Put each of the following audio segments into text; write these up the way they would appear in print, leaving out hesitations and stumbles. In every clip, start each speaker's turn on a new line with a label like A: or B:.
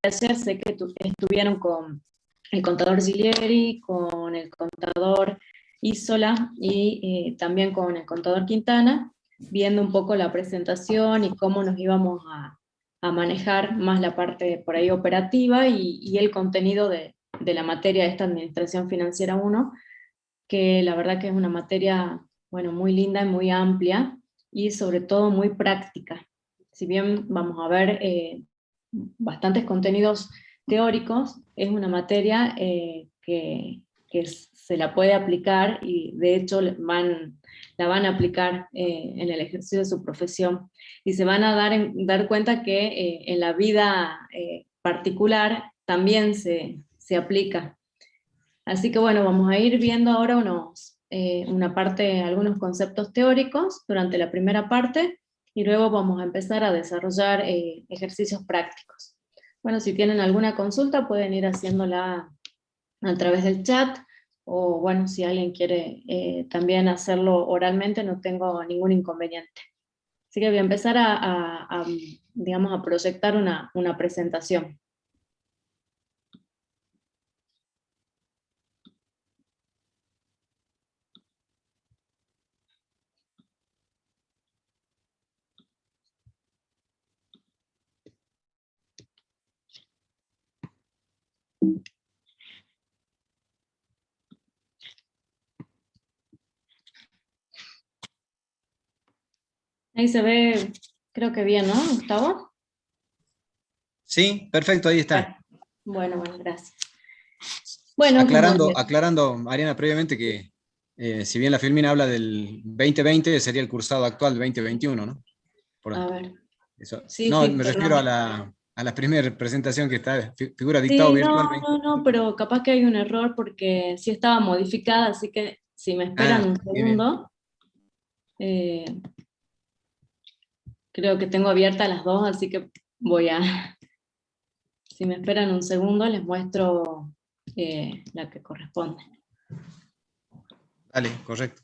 A: ayer sé que estuvieron con el contador Giglieri, con el contador Isola y también con el contador Quintana, viendo un poco la presentación y cómo nos íbamos a manejar más la parte por ahí operativa y el contenido de la materia de esta Administración Financiera 1, que la verdad que es una materia, bueno, muy linda y muy amplia, y sobre todo muy práctica. Si bien vamos a ver bastantes contenidos teóricos, es una materia que se la puede aplicar, y de hecho la van a aplicar en el ejercicio de su profesión, y se van a dar cuenta que en la vida particular también se aplica. Así que bueno, vamos a ir viendo ahora algunos conceptos teóricos durante la primera parte, y luego vamos a empezar a desarrollar ejercicios prácticos. Bueno, si tienen alguna consulta pueden ir haciéndola a través del chat, o bueno, si alguien quiere también hacerlo oralmente, no tengo ningún inconveniente. Así que voy a empezar digamos, a proyectar una presentación. Ahí se ve, creo que bien, ¿no, Gustavo?
B: Sí, perfecto, ahí está.
A: Bueno, gracias. Bueno,
B: Aclarando, Mariana, previamente que si bien la Filmina habla del 2020, sería el cursado actual 2021, ¿no?
A: A ver.
B: Eso.
A: Sí,
B: No,
A: sí,
B: me refiero
A: perdón.
B: a la primera presentación que está, figura dictado
A: Sí,
B: virtual.
A: no, pero capaz que hay un error porque sí estaba modificada, así que si me esperan un
B: Bien, bien.
A: segundo, eh, creo que tengo abiertas las dos, así que si me esperan un segundo, les muestro la que corresponde.
B: Dale, correcto.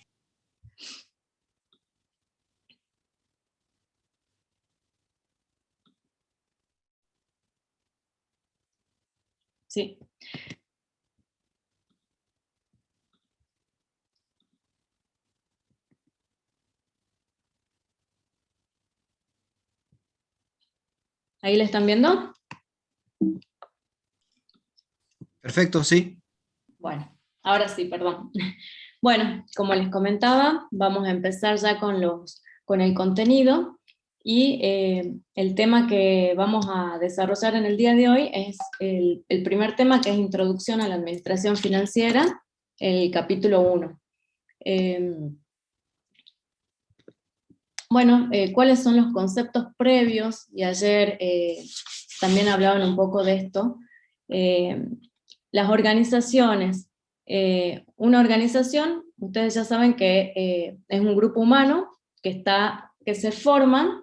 A: Sí. ¿Ahí la están viendo?
B: Perfecto, sí.
A: Bueno, ahora sí, perdón. Bueno, como les comentaba, vamos a empezar ya con el contenido, y el tema que vamos a desarrollar en el día de hoy es el primer tema, que es Introducción a la Administración Financiera, el capítulo 1. Bueno, ¿cuáles son los conceptos previos? Y ayer también hablaban un poco de esto. Las organizaciones. Una organización, ustedes ya saben que es un grupo humano que se forman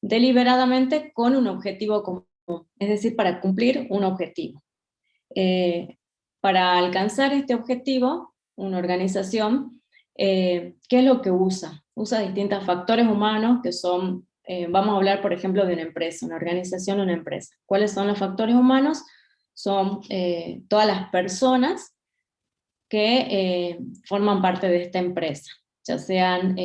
A: deliberadamente con un objetivo común, es decir, para cumplir un objetivo. Para alcanzar este objetivo, una organización, ¿qué es lo que usa? Usa distintos factores humanos que son, vamos a hablar por ejemplo de una empresa, una organización o una empresa. ¿Cuáles son los factores humanos? Son todas las personas que forman parte de esta empresa, ya sean,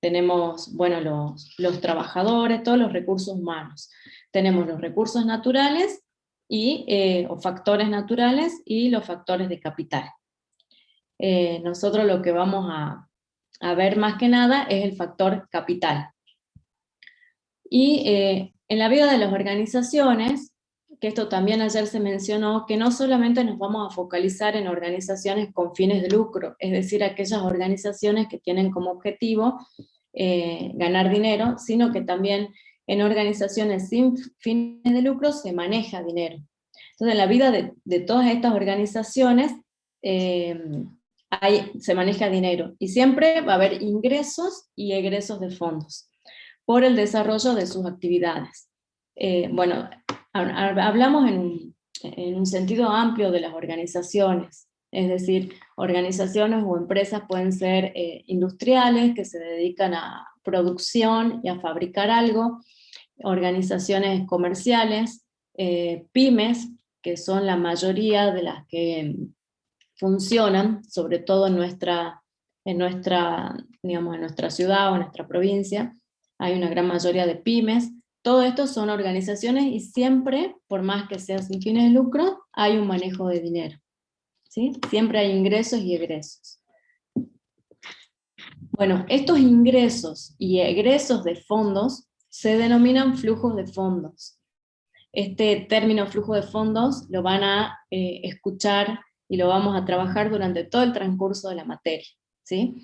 A: tenemos, bueno, los trabajadores, todos los recursos humanos. Tenemos los recursos naturales o factores naturales, y los factores de capital. Nosotros lo que vamos a ver más que nada es el factor capital. Y en la vida de las organizaciones, que esto también ayer se mencionó, que no solamente nos vamos a focalizar en organizaciones con fines de lucro, es decir, aquellas organizaciones que tienen como objetivo ganar dinero, sino que también en organizaciones sin fines de lucro se maneja dinero. Entonces, en la vida de todas estas organizaciones se maneja dinero, y siempre va a haber ingresos y egresos de fondos por el desarrollo de sus actividades. Bueno, hablamos en un sentido amplio de las organizaciones, es decir, organizaciones o empresas pueden ser industriales, que se dedican a producción y a fabricar algo, organizaciones comerciales, pymes, que son la mayoría de las que funcionan, sobre todo digamos, en nuestra ciudad o en nuestra provincia, hay una gran mayoría de pymes. Todo esto son organizaciones y siempre, por más que sea sin fines de lucro, hay un manejo de dinero, ¿sí? Siempre hay ingresos y egresos. Bueno, estos ingresos y egresos de fondos se denominan flujos de fondos. Este término flujo de fondos lo van a escuchar y lo vamos a trabajar durante todo el transcurso de la materia, ¿sí?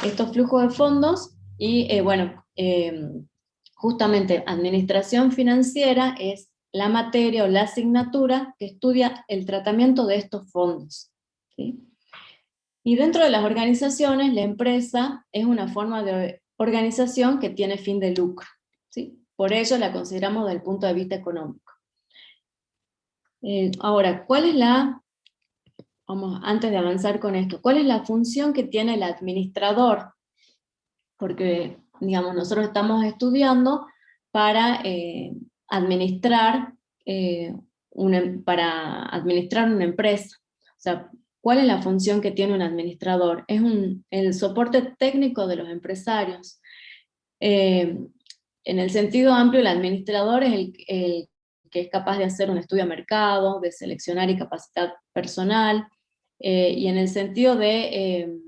A: Estos flujos de fondos y, justamente administración financiera es la materia o la asignatura que estudia el tratamiento de estos fondos, ¿sí? Y dentro de las organizaciones, la empresa es una forma de organización que tiene fin de lucro, ¿sí? Por ello la consideramos desde el punto de vista económico. Ahora, antes de avanzar con esto, ¿cuál es la función que tiene el administrador? Porque, digamos, nosotros estamos estudiando para administrar una empresa. O sea, ¿cuál es la función que tiene un administrador? Es el soporte técnico de los empresarios. En el sentido amplio, el administrador es el que es capaz de hacer un estudio de mercado, de seleccionar y capacitar personal, y en el sentido de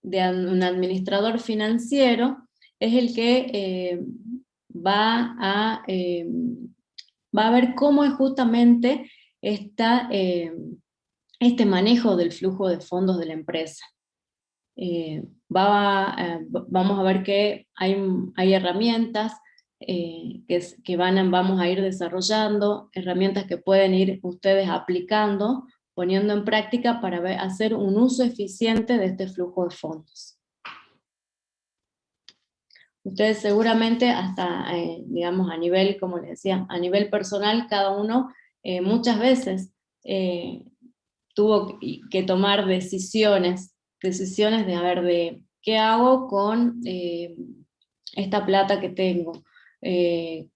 A: un administrador financiero, es el que va a ver cómo es justamente este manejo del flujo de fondos de la empresa. Vamos a ver que hay herramientas vamos a ir desarrollando, herramientas que pueden ir ustedes aplicando, poniendo en práctica para hacer un uso eficiente de este flujo de fondos. Ustedes seguramente hasta, digamos, a nivel, como les decía, a nivel personal, cada uno muchas veces tuvo que tomar decisiones de qué hago con esta plata que tengo,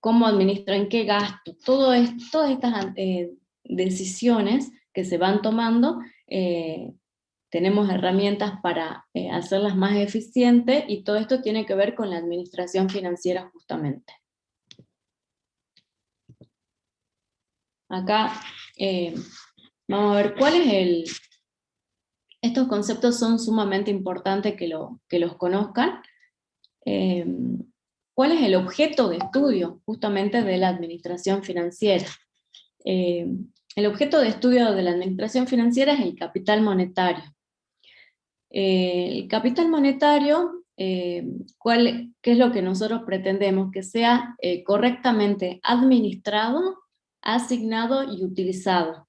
A: cómo administro, en qué gasto, todas estas decisiones que se van tomando, tenemos herramientas para hacerlas más eficientes, y todo esto tiene que ver con la administración financiera justamente. Acá vamos a ver cuál es estos conceptos son sumamente importantes que los conozcan. ¿Cuál es el objeto de estudio justamente de la administración financiera? El objeto de estudio de la administración financiera es el capital monetario. El capital monetario, ¿qué es lo que nosotros pretendemos? Que sea correctamente administrado, asignado y utilizado,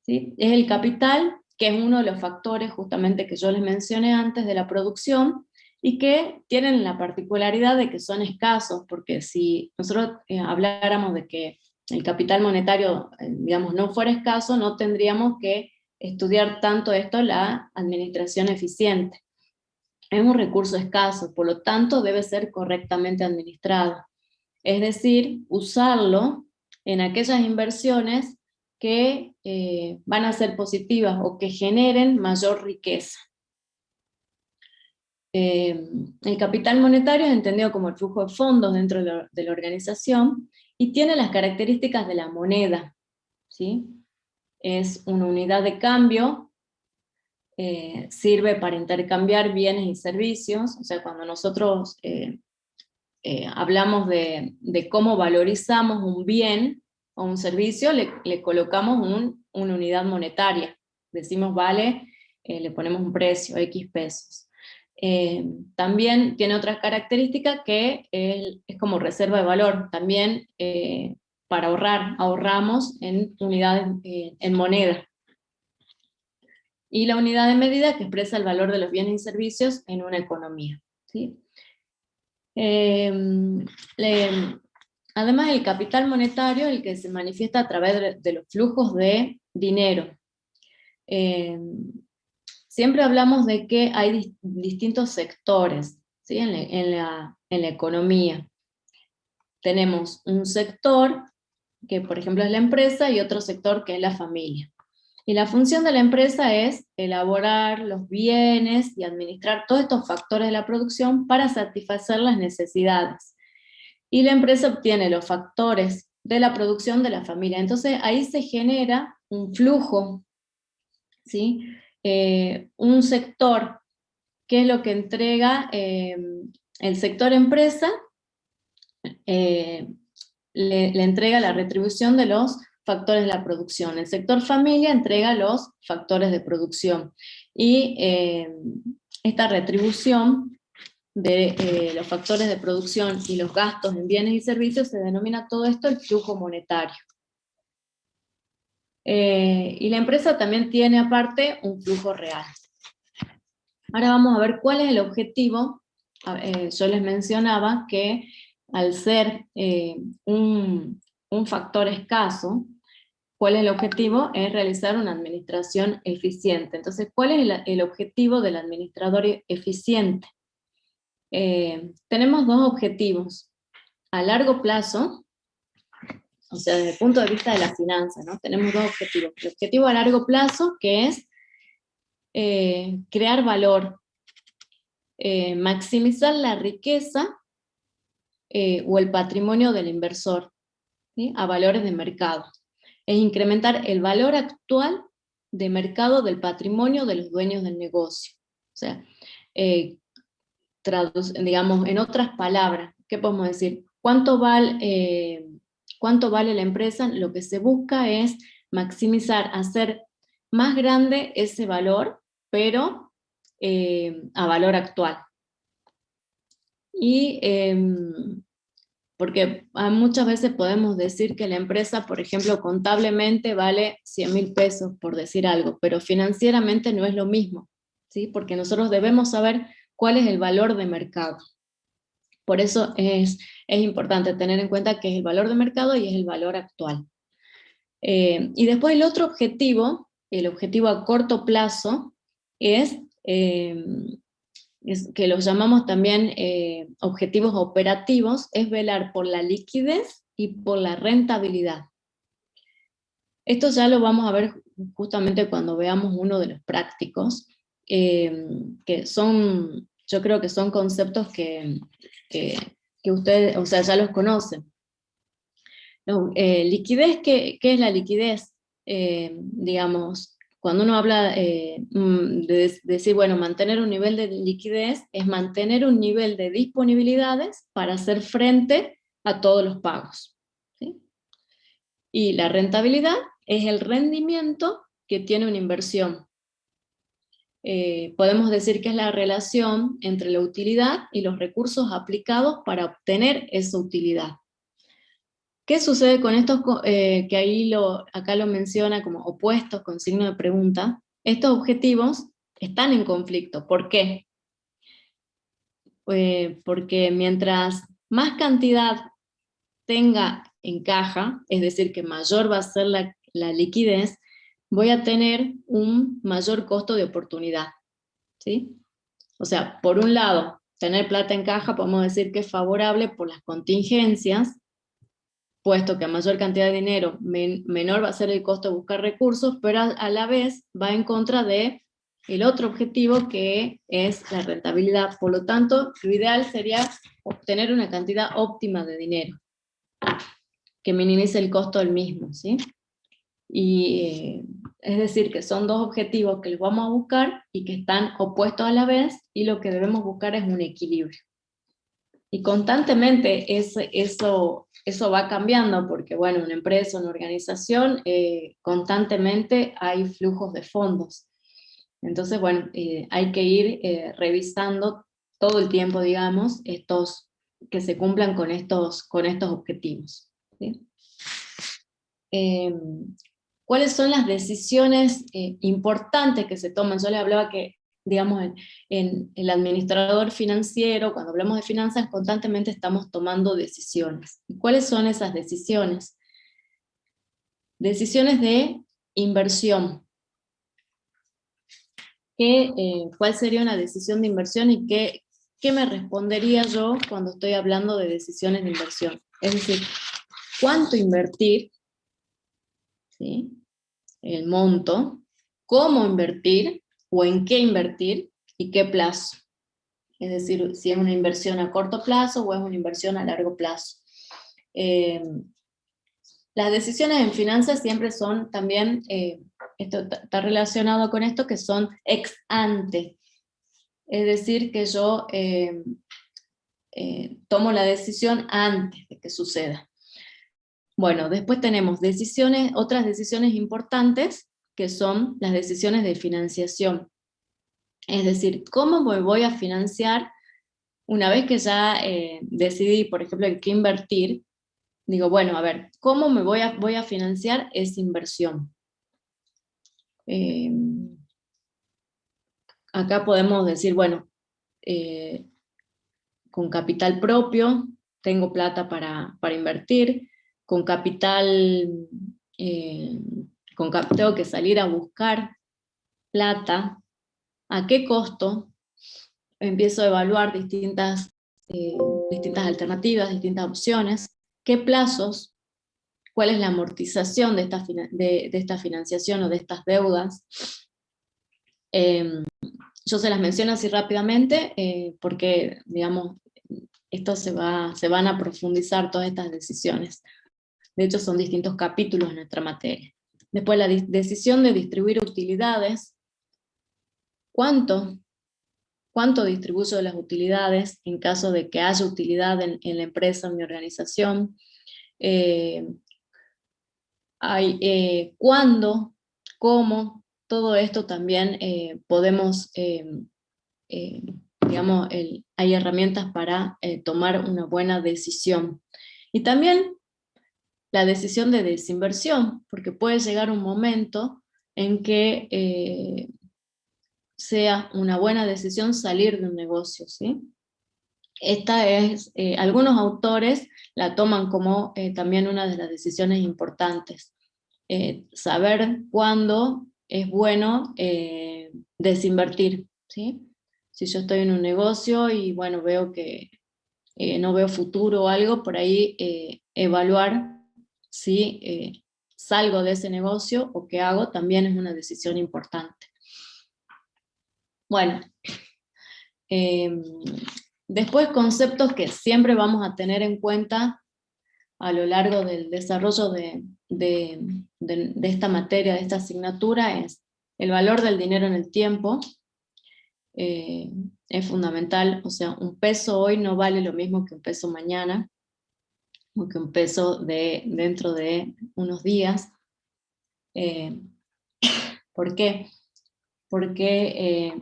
A: ¿sí? Es el capital, que es uno de los factores justamente que yo les mencioné antes de la producción, y que tienen la particularidad de que son escasos, porque si nosotros habláramos de que el capital monetario, digamos, no fuera escaso, no tendríamos que estudiar tanto esto, la administración eficiente. Es un recurso escaso, por lo tanto debe ser correctamente administrado. Es decir, usarlo en aquellas inversiones que van a ser positivas o que generen mayor riqueza. El capital monetario es entendido como el flujo de fondos dentro de la organización y tiene las características de la moneda, ¿sí? Es una unidad de cambio, sirve para intercambiar bienes y servicios. O sea, cuando nosotros hablamos de cómo valorizamos un bien o un servicio, le colocamos una unidad monetaria. Decimos vale, le ponemos un precio, X pesos. También tiene otras características que es como reserva de valor. También para ahorramos en unidades, en moneda. Y la unidad de medida que expresa el valor de los bienes y servicios en una economía, ¿sí? Además, el capital monetario, el que se manifiesta a través de los flujos de dinero. Siempre hablamos de que hay distintos sectores, ¿sí? en la economía. Tenemos un sector que por ejemplo es la empresa, y otro sector que es la familia. Y la función de la empresa es elaborar los bienes y administrar todos estos factores de la producción para satisfacer las necesidades. Y la empresa obtiene los factores de la producción de la familia. Entonces ahí se genera un flujo, ¿sí? Un sector, que es lo que entrega el sector empresa, le entrega la retribución de los factores de la producción. El sector familia entrega los factores de producción. Y esta retribución de los factores de producción y los gastos en bienes y servicios se denomina todo esto el flujo monetario. Y la empresa también tiene aparte un flujo real. Ahora vamos a ver cuál es el objetivo. Yo les mencionaba que al ser un factor escaso, ¿cuál es el objetivo? Es realizar una administración eficiente. Entonces, ¿cuál es el objetivo del administrador eficiente? Tenemos dos objetivos. A largo plazo, o sea, desde el punto de vista de la finanza, ¿no? Tenemos dos objetivos. El objetivo a largo plazo, que es crear valor, maximizar la riqueza o el patrimonio del inversor, ¿sí? A valores de mercado. Es incrementar el valor actual de mercado del patrimonio de los dueños del negocio. O sea, digamos, en otras palabras, ¿qué podemos decir? ¿Cuánto vale la empresa? Lo que se busca es maximizar, hacer más grande ese valor, pero a valor actual. Y porque muchas veces podemos decir que la empresa, por ejemplo, contablemente vale 100.000 pesos, por decir algo, pero financieramente no es lo mismo, ¿sí? Porque nosotros debemos saber cuál es el valor de mercado. Por eso es importante tener en cuenta qué es el valor de mercado y es el valor actual. Y después el otro objetivo, el objetivo a corto plazo, es que los llamamos también objetivos operativos, es velar por la liquidez y por la rentabilidad. Esto ya lo vamos a ver justamente cuando veamos uno de los prácticos, que son, yo creo que son conceptos que ustedes, o sea, ya los conocen. Liquidez, ¿qué es la liquidez? Digamos, cuando uno habla de decir, bueno, mantener un nivel de liquidez, es mantener un nivel de disponibilidades para hacer frente a todos los pagos, ¿sí? Y la rentabilidad es el rendimiento que tiene una inversión. Podemos decir que es la relación entre la utilidad y los recursos aplicados para obtener esa utilidad. ¿Qué sucede con estos, que ahí acá lo menciona como opuestos con signo de pregunta? Estos objetivos están en conflicto. ¿Por qué? Porque mientras más cantidad tenga en caja, es decir, que mayor va a ser la liquidez, voy a tener un mayor costo de oportunidad, ¿sí? O sea, por un lado, tener plata en caja podemos decir que es favorable por las contingencias, puesto que a mayor cantidad de dinero, menor va a ser el costo de buscar recursos, pero a la vez va en contra de el otro objetivo, que es la rentabilidad. Por lo tanto, lo ideal sería obtener una cantidad óptima de dinero, que minimice el costo del mismo, ¿sí? Y es decir, que son dos objetivos que los vamos a buscar y que están opuestos a la vez, y lo que debemos buscar es un equilibrio. Y constantemente eso va cambiando, porque bueno, una empresa, una organización, constantemente hay flujos de fondos. Entonces, bueno, hay que ir revisando todo el tiempo, digamos, que se cumplan con estos objetivos, ¿sí? ¿Cuáles son las decisiones importantes que se toman? Yo le hablaba que, digamos, en el administrador financiero, cuando hablamos de finanzas, constantemente estamos tomando decisiones. ¿Y cuáles son esas decisiones? Decisiones de inversión. ¿Cuál sería una decisión de inversión y qué me respondería yo cuando estoy hablando de decisiones de inversión? Es decir, ¿cuánto invertir ¿sí? El monto, cómo invertir o en qué invertir y qué plazo. Es decir, si es una inversión a corto plazo o es una inversión a largo plazo. Las decisiones en finanzas siempre son también, esto está relacionado con esto, que son ex ante. Es decir, que yo tomo la decisión antes de que suceda. Bueno, después tenemos otras decisiones importantes, que son las decisiones de financiación. Es decir, ¿cómo me voy a financiar una vez que ya decidí, por ejemplo, en qué invertir? Digo, bueno, a ver, ¿cómo voy a financiar esa inversión? Acá podemos decir, bueno, con capital propio, tengo plata para invertir, con capital, tengo que salir a buscar plata, ¿a qué costo? Empiezo a evaluar distintas alternativas, distintas opciones, qué plazos, cuál es la amortización de esta financiación o de estas deudas. Yo se las menciono así rápidamente porque, digamos, esto se van a profundizar todas estas decisiones. De hecho, son distintos capítulos en nuestra materia. Después, la decisión de distribuir utilidades. ¿Cuánto distribuyo las utilidades en caso de que haya utilidad en la empresa, en mi organización? ¿Cuándo? ¿Cómo? Todo esto también podemos, digamos, hay herramientas para tomar una buena decisión. Y también la decisión de desinversión, porque puede llegar un momento en que sea una buena decisión salir de un negocio, ¿sí? Esta es, algunos autores la toman como también una de las decisiones importantes. Saber cuándo es bueno desinvertir, ¿sí? Si yo estoy en un negocio y bueno, veo que no veo futuro o algo, por ahí evaluar si salgo de ese negocio o qué hago también es una decisión importante. Bueno, después conceptos que siempre vamos a tener en cuenta a lo largo del desarrollo de esta materia, de esta asignatura, es el valor del dinero en el tiempo. Es fundamental, o sea, un peso hoy no vale lo mismo que un peso mañana, o que un peso dentro de unos días. ¿Por qué? Porque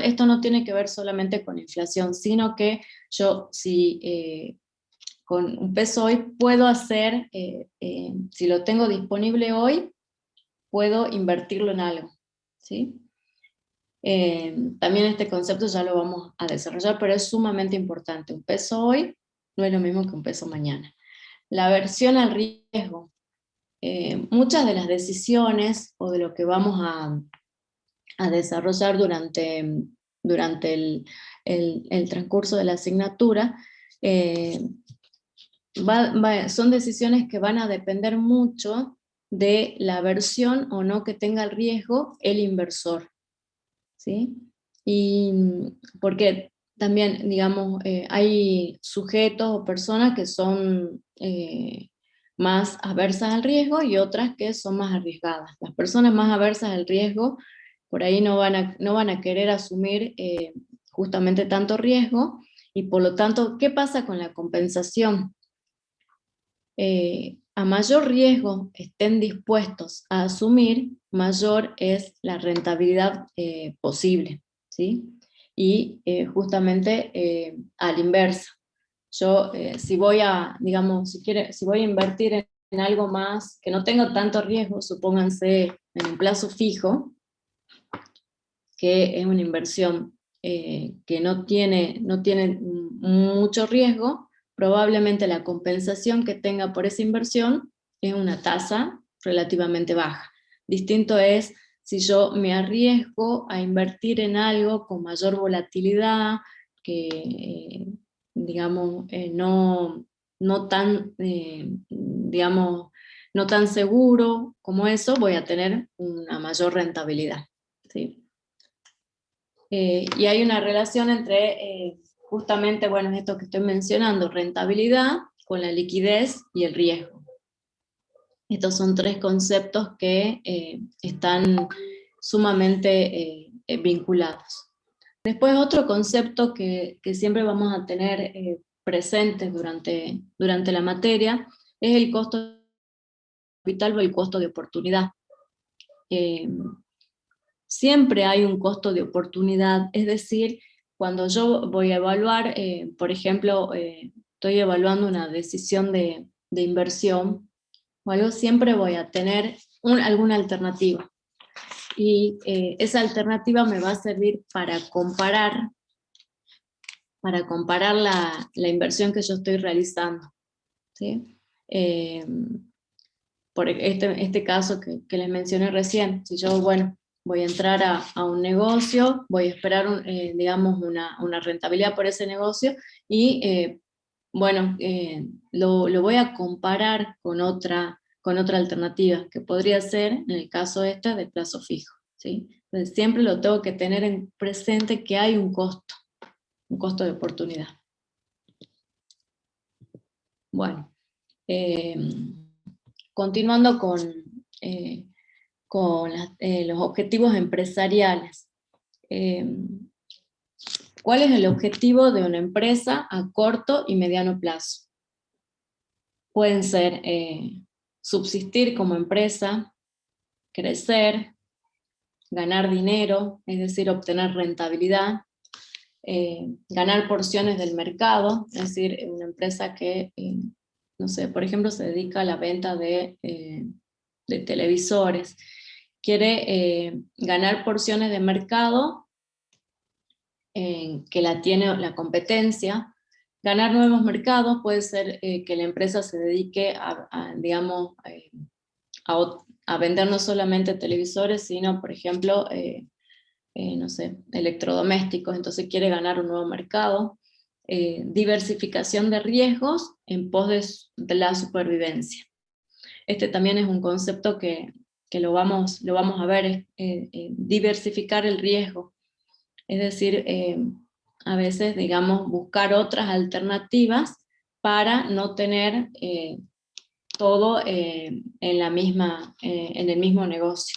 A: esto no tiene que ver solamente con inflación, sino que yo si con un peso hoy puedo hacer, si lo tengo disponible hoy, puedo invertirlo en algo, ¿sí? También este concepto ya lo vamos a desarrollar, pero es sumamente importante. Un peso hoy no es lo mismo que un peso mañana. La aversión al riesgo. Muchas de las decisiones o de lo que vamos a desarrollar durante el transcurso de la asignatura son decisiones que van a depender mucho de la aversión o no que tenga el riesgo el inversor, ¿sí? Y porque también, digamos, hay sujetos o personas que son más aversas al riesgo y otras que son más arriesgadas. Las personas más aversas al riesgo por ahí no van a querer asumir justamente tanto riesgo, y por lo tanto, ¿qué pasa con la compensación? A mayor riesgo estén dispuestos a asumir, mayor es la rentabilidad posible, ¿sí? Y justamente a la inversa. Yo, si voy a, digamos, si voy a invertir en algo más que no tenga tanto riesgo, supónganse en un plazo fijo, que es una inversión que no tiene mucho riesgo, probablemente la compensación que tenga por esa inversión es una tasa relativamente baja. Distinto es si yo me arriesgo a invertir en algo con mayor volatilidad, que digamos no tan, digamos, no tan seguro como eso, voy a tener una mayor rentabilidad, ¿sí? Y hay una relación entre, justamente, bueno, esto que estoy mencionando, rentabilidad con la liquidez y el riesgo. Estos son tres conceptos que están sumamente vinculados. Después otro concepto que siempre vamos a tener presente durante la materia es el costo de capital o el costo de oportunidad. Siempre hay un costo de oportunidad, es decir, cuando yo voy a evaluar, por ejemplo, estoy evaluando una decisión de inversión o algo, siempre voy a tener alguna alternativa. Y esa alternativa me va a servir para comparar la inversión que yo estoy realizando, ¿sí? Por este caso que les mencioné recién, si yo, bueno, voy a entrar a un negocio, voy a esperar, digamos, una rentabilidad por ese negocio, y bueno, lo voy a comparar con otra alternativa, que podría ser, en el caso este, de plazo fijo, ¿sí? Entonces siempre lo tengo que tener en presente, que hay un costo de oportunidad. Bueno, continuando con los objetivos empresariales. ¿Cuál es el objetivo de una empresa a corto y mediano plazo? Pueden ser subsistir como empresa, crecer, ganar dinero, es decir, obtener rentabilidad, ganar porciones del mercado, es decir, una empresa que, no sé, por ejemplo, se dedica a la venta de televisores, quiere ganar porciones de mercado que la tiene la competencia. Ganar nuevos mercados puede ser que la empresa se dedique digamos, a vender no solamente televisores, sino, por ejemplo, no sé, electrodomésticos, entonces quiere ganar un nuevo mercado. Diversificación de riesgos en pos de la supervivencia. Este también es un concepto que lo vamos a ver, diversificar el riesgo. Es decir, a veces, digamos, buscar otras alternativas para no tener todo en el mismo negocio.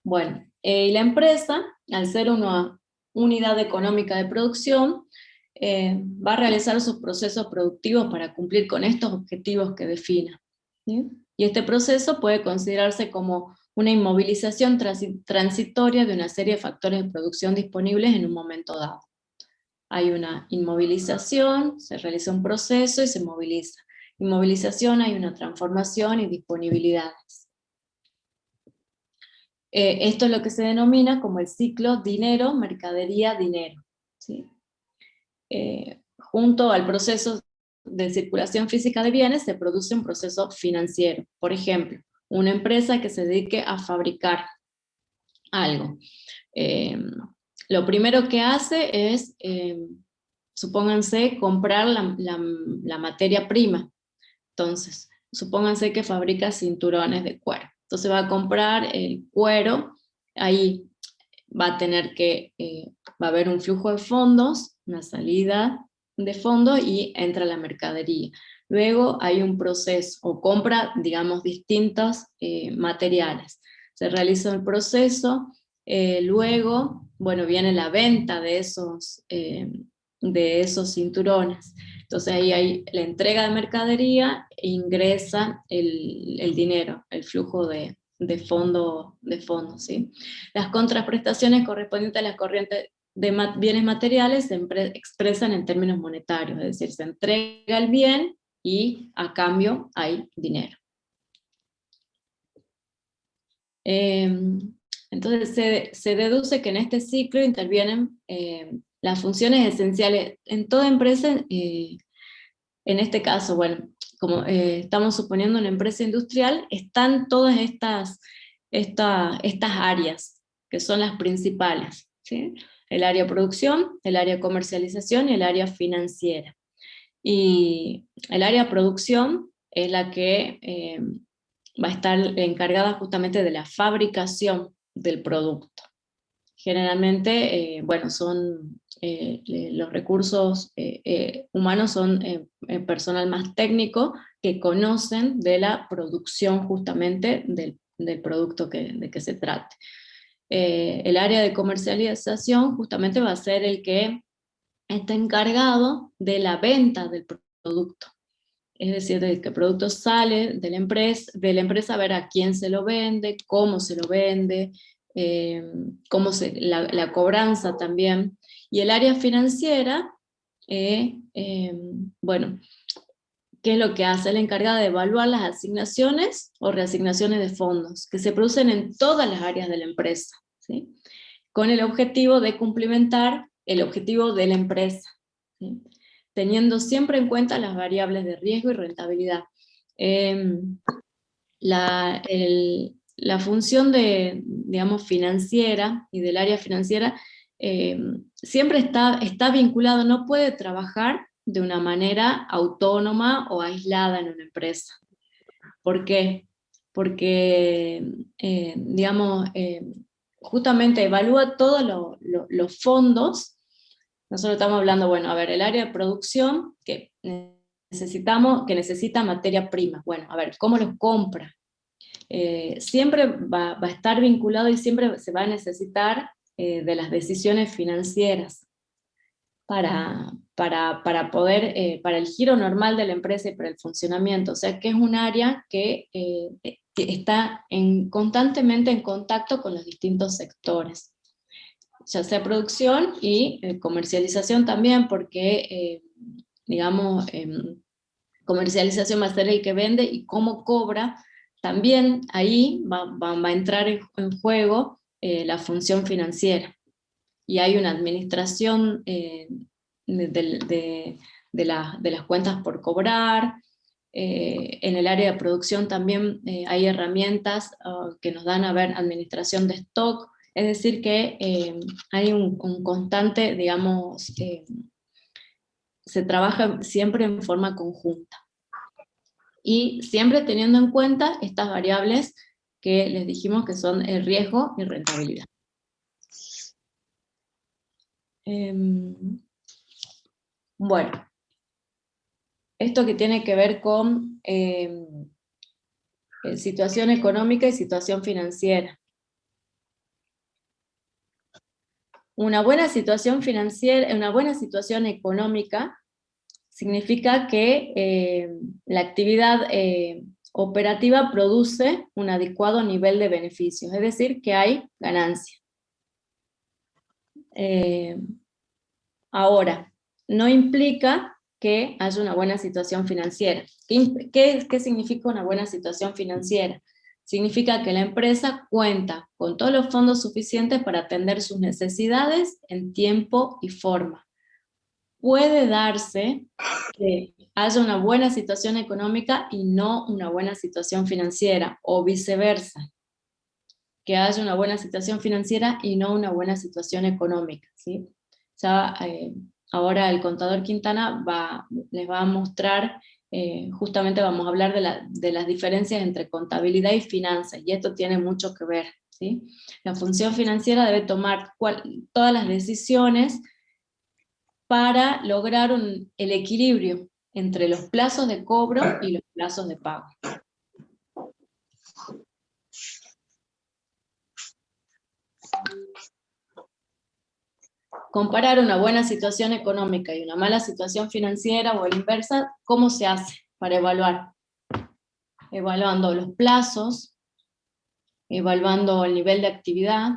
A: Bueno, la empresa, al ser una unidad económica de producción, va a realizar sus procesos productivos para cumplir con estos objetivos que defina, ¿sí? Y este proceso puede considerarse como una inmovilización transitoria de una serie de factores de producción disponibles en un momento dado. Hay una inmovilización, se realiza un proceso y se moviliza. Inmovilización, hay una transformación y disponibilidades. Esto es lo que se denomina como el ciclo dinero, mercadería, dinero, ¿sí? Junto al proceso de circulación física de bienes se produce un proceso financiero. Por ejemplo, una empresa que se dedique a fabricar algo. Lo primero que hace es, supónganse, comprar la materia prima. Entonces, supónganse que fabrica cinturones de cuero. Entonces va a comprar el cuero, ahí va a tener va a haber un flujo de fondos, una salida de fondos y entra la mercadería. Luego hay un proceso, o compra, digamos, distintos materiales. Se realiza el proceso, luego, bueno, viene la venta de esos cinturones. Entonces ahí hay la entrega de mercadería e ingresa el dinero, el flujo de fondo, ¿sí? Las contraprestaciones correspondientes a las corrientes de bienes materiales se expresan en términos monetarios, es decir, se entrega el bien y a cambio hay dinero. Entonces se deduce que en este ciclo intervienen las funciones esenciales en toda empresa. En este caso, bueno, como estamos suponiendo una empresa industrial, están todas estas áreas, que son las principales, ¿sí? El área de producción, el área de comercialización y el área financiera. Y el área de producción es la que va a estar encargada justamente de la fabricación del producto. Generalmente, bueno, son los recursos humanos son personal más técnico que conocen de la producción justamente del producto de que se trate. El área de comercialización justamente va a ser el que está encargado de la venta del producto. Es decir, de que el producto sale de la empresa a ver a quién se lo vende, cómo se lo vende, la cobranza también. Y el área financiera, bueno, ¿qué es lo que hace? La encargada de evaluar las asignaciones o reasignaciones de fondos que se producen en todas las áreas de la empresa, ¿sí? Con el objetivo de cumplimentar el objetivo de la empresa, ¿sí? Teniendo siempre en cuenta las variables de riesgo y rentabilidad. La función digamos, financiera y del área financiera siempre está vinculado, no puede trabajar de una manera autónoma o aislada en una empresa. ¿Por qué? Porque, digamos, justamente evalúa todos los fondos. Nosotros estamos hablando, bueno, a ver, el área de producción que necesita materia prima. Bueno, a ver, ¿cómo los compra? Siempre va a estar vinculado y siempre se va a necesitar de las decisiones financieras para poder, para el giro normal de la empresa y para el funcionamiento. O sea que es un área que está constantemente en contacto con los distintos sectores, ya sea producción y comercialización también, porque, digamos, comercialización va a ser el que vende y cómo cobra. También ahí va a entrar en juego la función financiera. Y hay una administración de las cuentas por cobrar. En el área de producción también hay herramientas que nos dan a ver administración de stock. Es decir que hay un constante, digamos, se trabaja siempre en forma conjunta. Y siempre teniendo en cuenta estas variables que les dijimos que son el riesgo y rentabilidad. Bueno, esto que tiene que ver con situación económica y situación financiera. Una buena situación financiera, una buena situación económica significa que la actividad operativa produce un adecuado nivel de beneficios, es decir, que hay ganancia. Ahora, no implica que haya una buena situación financiera. ¿Qué significa una buena situación financiera? Significa que la empresa cuenta con todos los fondos suficientes para atender sus necesidades en tiempo y forma. Puede darse que haya una buena situación económica y no una buena situación financiera, o viceversa, que haya una buena situación financiera y no una buena situación económica, ¿sí? Ya, ahora el contador Quintana les va a mostrar, justamente vamos a hablar de las diferencias entre contabilidad y finanzas, y esto tiene mucho que ver, ¿sí? La función financiera debe tomar todas las decisiones para lograr el equilibrio entre los plazos de cobro y los plazos de pago. Comparar una buena situación económica y una mala situación financiera o a la inversa, ¿cómo se hace para evaluar? Evaluando los plazos, evaluando el nivel de actividad,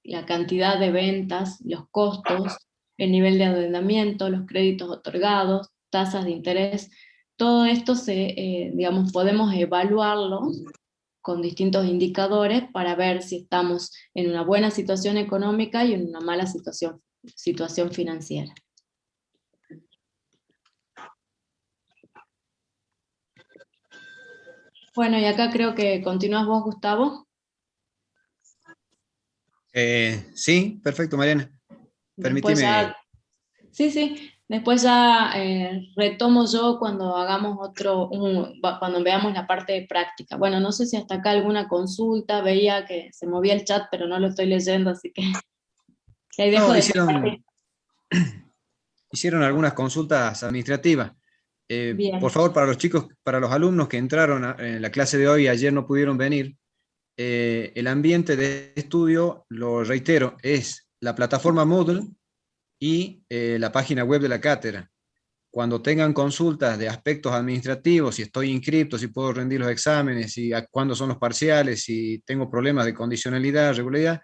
A: la cantidad de ventas, los costos, el nivel de endeudamiento, los créditos otorgados, tasas de interés. Todo esto digamos, podemos evaluarlo con distintos indicadores para ver si estamos en una buena situación económica y en una mala situación financiera. Bueno, y acá creo que continúas vos, Gustavo.
B: Sí, perfecto, Mariana.
A: Después
B: Permíteme.
A: ya... Sí, sí. Después ya retomo yo cuando hagamos cuando veamos la parte de práctica. Bueno, no sé si hasta acá alguna consulta, veía que se movía el chat, pero no lo estoy leyendo, así que ahí dejo
B: No,
A: de compartir.
B: hicieron algunas consultas administrativas. Por
A: Bien,
B: favor, para los chicos, para los alumnos que entraron en la clase de hoy y ayer no pudieron venir, el ambiente de estudio, lo reitero, es la plataforma Moodle y la página web de la cátedra. Cuando tengan consultas de aspectos administrativos, si estoy inscrito, si puedo rendir los exámenes, si cuándo son los parciales, si tengo problemas de condicionalidad, regularidad,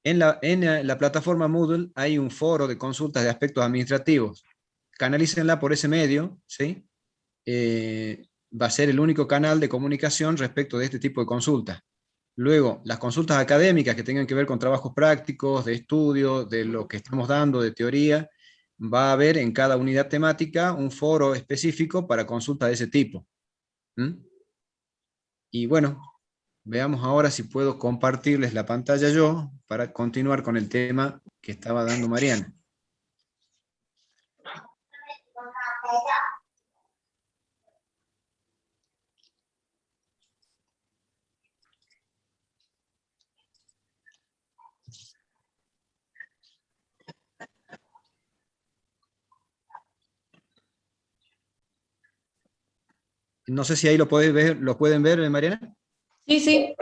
B: en la plataforma Moodle hay un foro de consultas de aspectos administrativos. Canalícenla por ese medio, ¿sí? Va a ser el único canal de comunicación respecto de este tipo de consultas. Luego, las consultas académicas que tengan que ver con trabajos prácticos, de estudio, de lo que estamos dando, de teoría, va a haber en cada unidad temática un foro específico para consultas de ese tipo. ¿Mm? Y bueno, veamos ahora si puedo compartirles la pantalla yo para continuar con el tema que estaba dando Mariana. No sé si ahí lo pueden ver, Mariana.
A: sí, sí,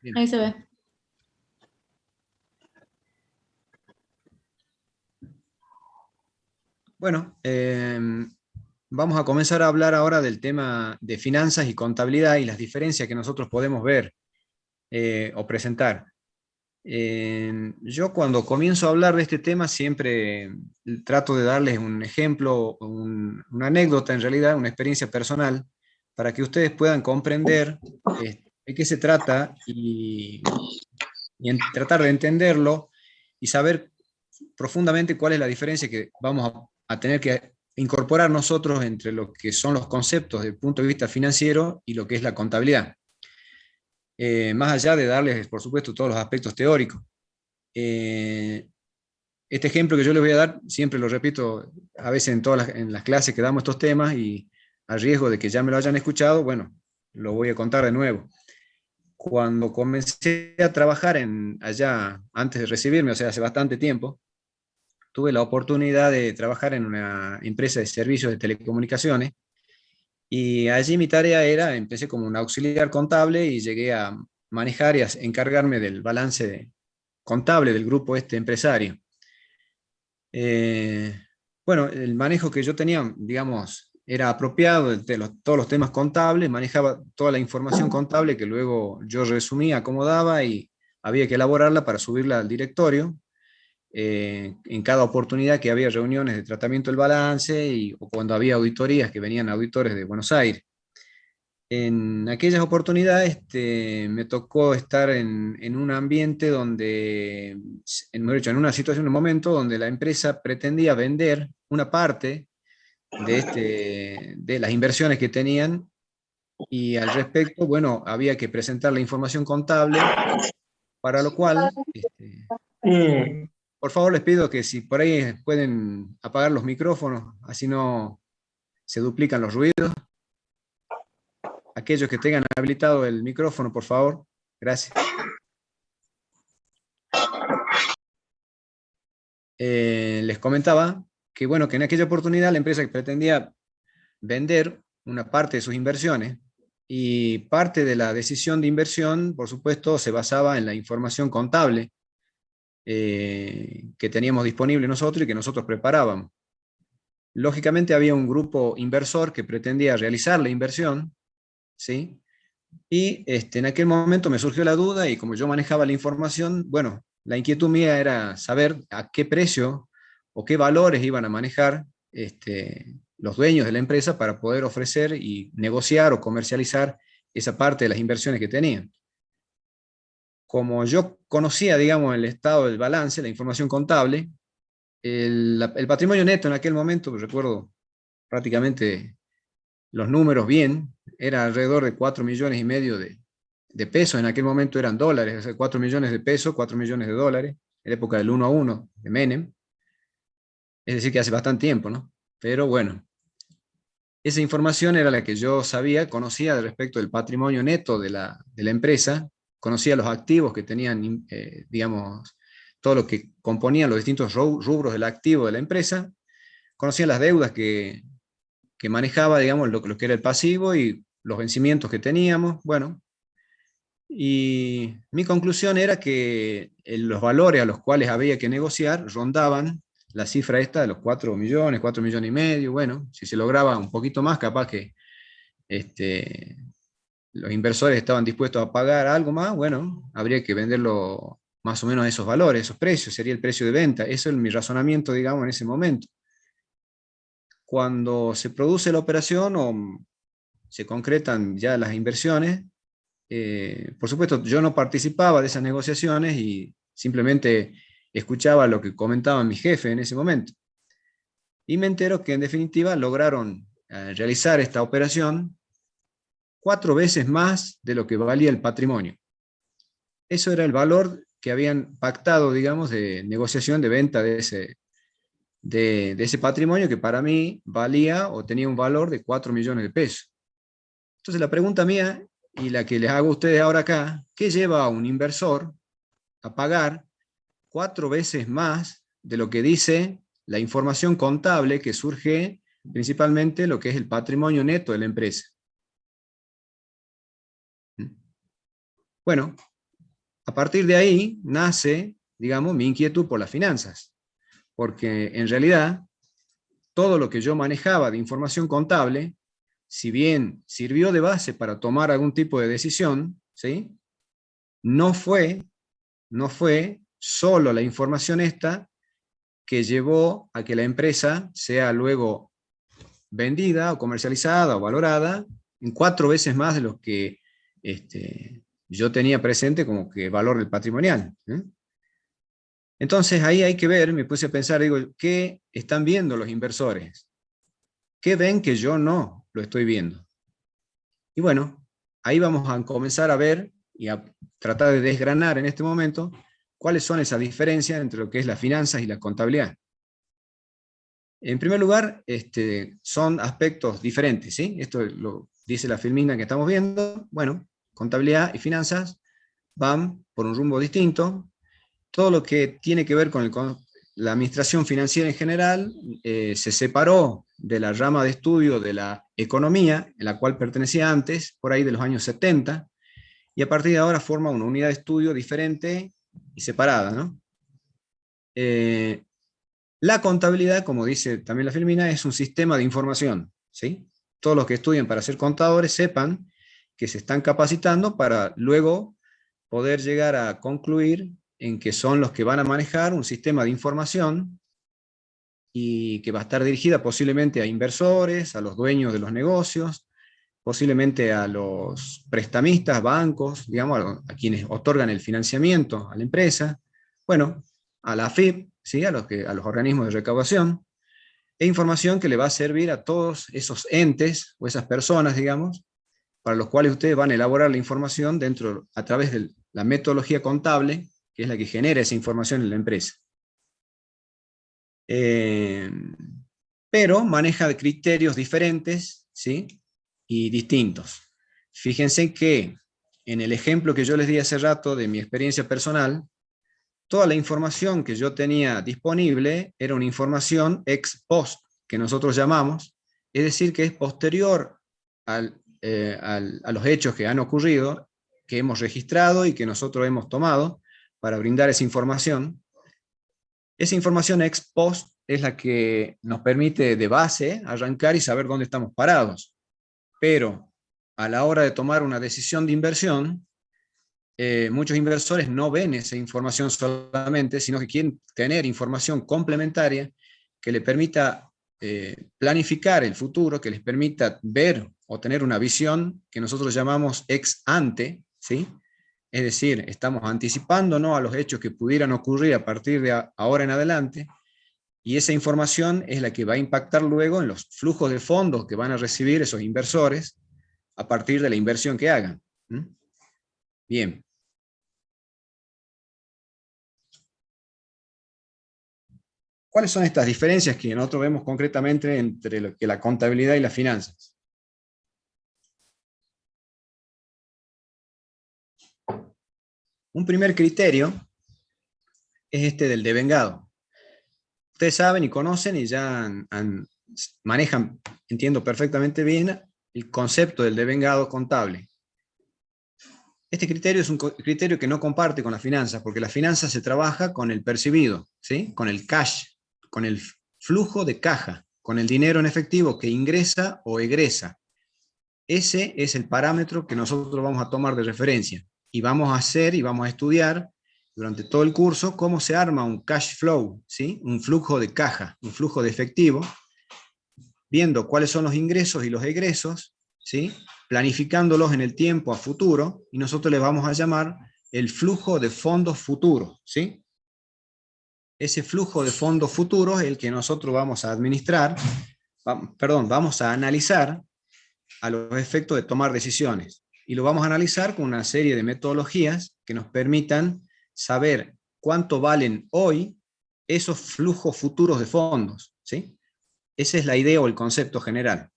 B: Bien.
A: ahí se ve.
B: Bueno, vamos a comenzar a hablar ahora del tema de finanzas y contabilidad y las diferencias que nosotros podemos ver o presentar. Yo cuando comienzo a hablar de este tema siempre trato de darles un ejemplo, una anécdota en realidad, una experiencia personal, para que ustedes puedan comprender de qué se trata y tratar de entenderlo y saber profundamente cuál es la diferencia que vamos a tener que incorporar nosotros entre lo que son los conceptos desde el punto de vista financiero y lo que es la contabilidad. Más allá de darles, por supuesto, todos los aspectos teóricos. Este ejemplo que yo les voy a dar, siempre lo repito a veces en las clases que damos estos temas y a riesgo de que ya me lo hayan escuchado, bueno, lo voy a contar de nuevo. Cuando comencé a trabajar allá, antes de recibirme, o sea, hace bastante tiempo, tuve la oportunidad de trabajar en una empresa de servicios de telecomunicaciones y allí mi tarea era, empecé como un auxiliar contable y llegué a manejar y a encargarme del balance contable del grupo este empresario. Eh, bueno, el manejo que yo tenía, digamos, era apropiado de todos los temas contables, manejaba toda la información contable que luego yo resumía, acomodaba y había que elaborarla para subirla al directorio. En cada oportunidad que había reuniones de tratamiento del balance o cuando había auditorías que venían auditores de Buenos Aires. En aquellas oportunidades me tocó estar en un ambiente donde, mejor dicho, en una situación, en un momento donde la empresa pretendía vender una parte de las inversiones que tenían y al respecto, bueno, había que presentar la información contable, para lo cual, por favor les pido que si por ahí pueden apagar los micrófonos, así no se duplican los ruidos. Aquellos que tengan habilitado el micrófono, por favor. Gracias. Les comentaba que, bueno, que en aquella oportunidad la empresa que pretendía vender una parte de sus inversiones y parte de la decisión de inversión, por supuesto, se basaba en la información contable que teníamos disponible nosotros y que nosotros preparábamos. Lógicamente había un grupo inversor que pretendía realizar la inversión, ¿sí? Y en aquel momento me surgió la duda y como yo manejaba la información, bueno, la inquietud mía era saber a qué precio o qué valores iban a manejar los dueños de la empresa para poder ofrecer y negociar o comercializar esa parte de las inversiones que tenían. Como yo conocía, digamos, el estado del balance, la información contable, el patrimonio neto en aquel momento, recuerdo prácticamente los números bien, era alrededor de 4,5 millones de pesos, en aquel momento eran dólares, o sea, 4 millones de pesos, 4 millones de dólares, en la época del 1 a 1 de Menem. Es decir, que hace bastante tiempo, ¿no? Pero bueno, esa información era la que yo sabía, conocía respecto del patrimonio neto de la empresa, conocía los activos que tenían, digamos, todo lo que componían los distintos rubros del activo de la empresa, conocía las deudas que manejaba, digamos, lo que era el pasivo y los vencimientos que teníamos, bueno, y mi conclusión era que los valores a los cuales había que negociar rondaban la cifra esta de los 4 millones y medio, bueno, si se lograba un poquito más, capaz que este, los inversores estaban dispuestos a pagar algo más, bueno, habría que venderlo más o menos a esos valores, esos precios, sería el precio de venta. Eso es mi razonamiento, digamos, en ese momento. Cuando se produce la operación o se concretan ya las inversiones, por supuesto, yo no participaba de esas negociaciones y simplemente escuchaba lo que comentaban mis jefes en ese momento. Y me entero que en definitiva lograron realizar esta operación 4 veces más de lo que valía el patrimonio. Eso era el valor que habían pactado, digamos, de negociación de venta de ese patrimonio que para mí valía o tenía un valor de 4 millones de pesos. Entonces la pregunta mía y la que les hago a ustedes ahora acá, ¿qué lleva a un inversor a pagar 4 veces más de lo que dice la información contable que surge principalmente lo que es el patrimonio neto de la empresa? Bueno, a partir de ahí nace, digamos, mi inquietud por las finanzas, porque en realidad todo lo que yo manejaba de información contable, si bien sirvió de base para tomar algún tipo de decisión, ¿sí? no fue, no fue solo la información esta que llevó a que la empresa sea luego vendida o comercializada o valorada en 4 veces más de lo que yo tenía presente como que valor del patrimonial. Entonces ahí hay que ver, me puse a pensar, digo, ¿qué están viendo los inversores? ¿Qué ven que yo no lo estoy viendo? Y bueno, ahí vamos a comenzar a ver y a tratar de desgranar en este momento cuáles son esas diferencias entre lo que es las finanzas y la contabilidad. En primer lugar, son aspectos diferentes, ¿sí? Esto lo dice la filmina que estamos viendo. Bueno, contabilidad y finanzas van por un rumbo distinto. Todo lo que tiene que ver con la administración financiera en general se separó de la rama de estudio de la economía, en la cual pertenecía antes, por ahí de los años 70, y a partir de ahora forma una unidad de estudio diferente y separada, ¿no? La contabilidad, como dice también la Filmina, es un sistema de información, ¿sí? Todos los que estudian para ser contadores sepan que se están capacitando para luego poder llegar a concluir en que son los que van a manejar un sistema de información y que va a estar dirigida posiblemente a inversores, a los dueños de los negocios, posiblemente a los prestamistas, bancos, digamos, a quienes otorgan el financiamiento a la empresa, bueno, a la AFIP, ¿sí? a los organismos de recaudación, e información que le va a servir a todos esos entes o esas personas, digamos, para los cuales ustedes van a elaborar la información a través de la metodología contable, que es la que genera esa información en la empresa. Pero maneja criterios diferentes, ¿sí? y distintos. Fíjense que en el ejemplo que yo les di hace rato de mi experiencia personal, toda la información que yo tenía disponible era una información ex post, que nosotros llamamos, es decir, que es posterior a los hechos que han ocurrido, que hemos registrado y que nosotros hemos tomado para brindar esa información. Esa información ex post es la que nos permite de base arrancar y saber dónde estamos parados. Pero a la hora de tomar una decisión de inversión, muchos inversores no ven esa información solamente, sino que quieren tener información complementaria que le permita planificar el futuro, que les permita ver o tener una visión que nosotros llamamos ex ante, ¿sí? Es decir, estamos anticipándonos a los hechos que pudieran ocurrir a partir de ahora en adelante, y esa información es la que va a impactar luego en los flujos de fondos que van a recibir esos inversores a partir de la inversión que hagan. Bien. ¿Cuáles son estas diferencias que nosotros vemos concretamente entre lo que la contabilidad y las finanzas? Un primer criterio es este del devengado. Ustedes saben y conocen y ya manejan, entiendo perfectamente bien, el concepto del devengado contable. Este criterio es un criterio que no comparte con las finanzas, porque la finanza se trabaja con el percibido, ¿sí? Con el cash, con el flujo de caja, con el dinero en efectivo que ingresa o egresa. Ese es el parámetro que nosotros vamos a tomar de referencia y vamos a hacer y vamos a estudiar durante todo el curso cómo se arma un cash flow, ¿sí? Un flujo de caja, un flujo de efectivo, viendo cuáles son los ingresos y los egresos, ¿sí? Planificándolos en el tiempo a futuro, y nosotros le vamos a llamar el flujo de fondos futuros, ¿sí? Ese flujo de fondos futuros es el que nosotros vamos a administrar, vamos a analizar a los efectos de tomar decisiones. Y lo vamos a analizar con una serie de metodologías que nos permitan saber cuánto valen hoy esos flujos futuros de fondos, ¿sí? Esa es la idea o el concepto general.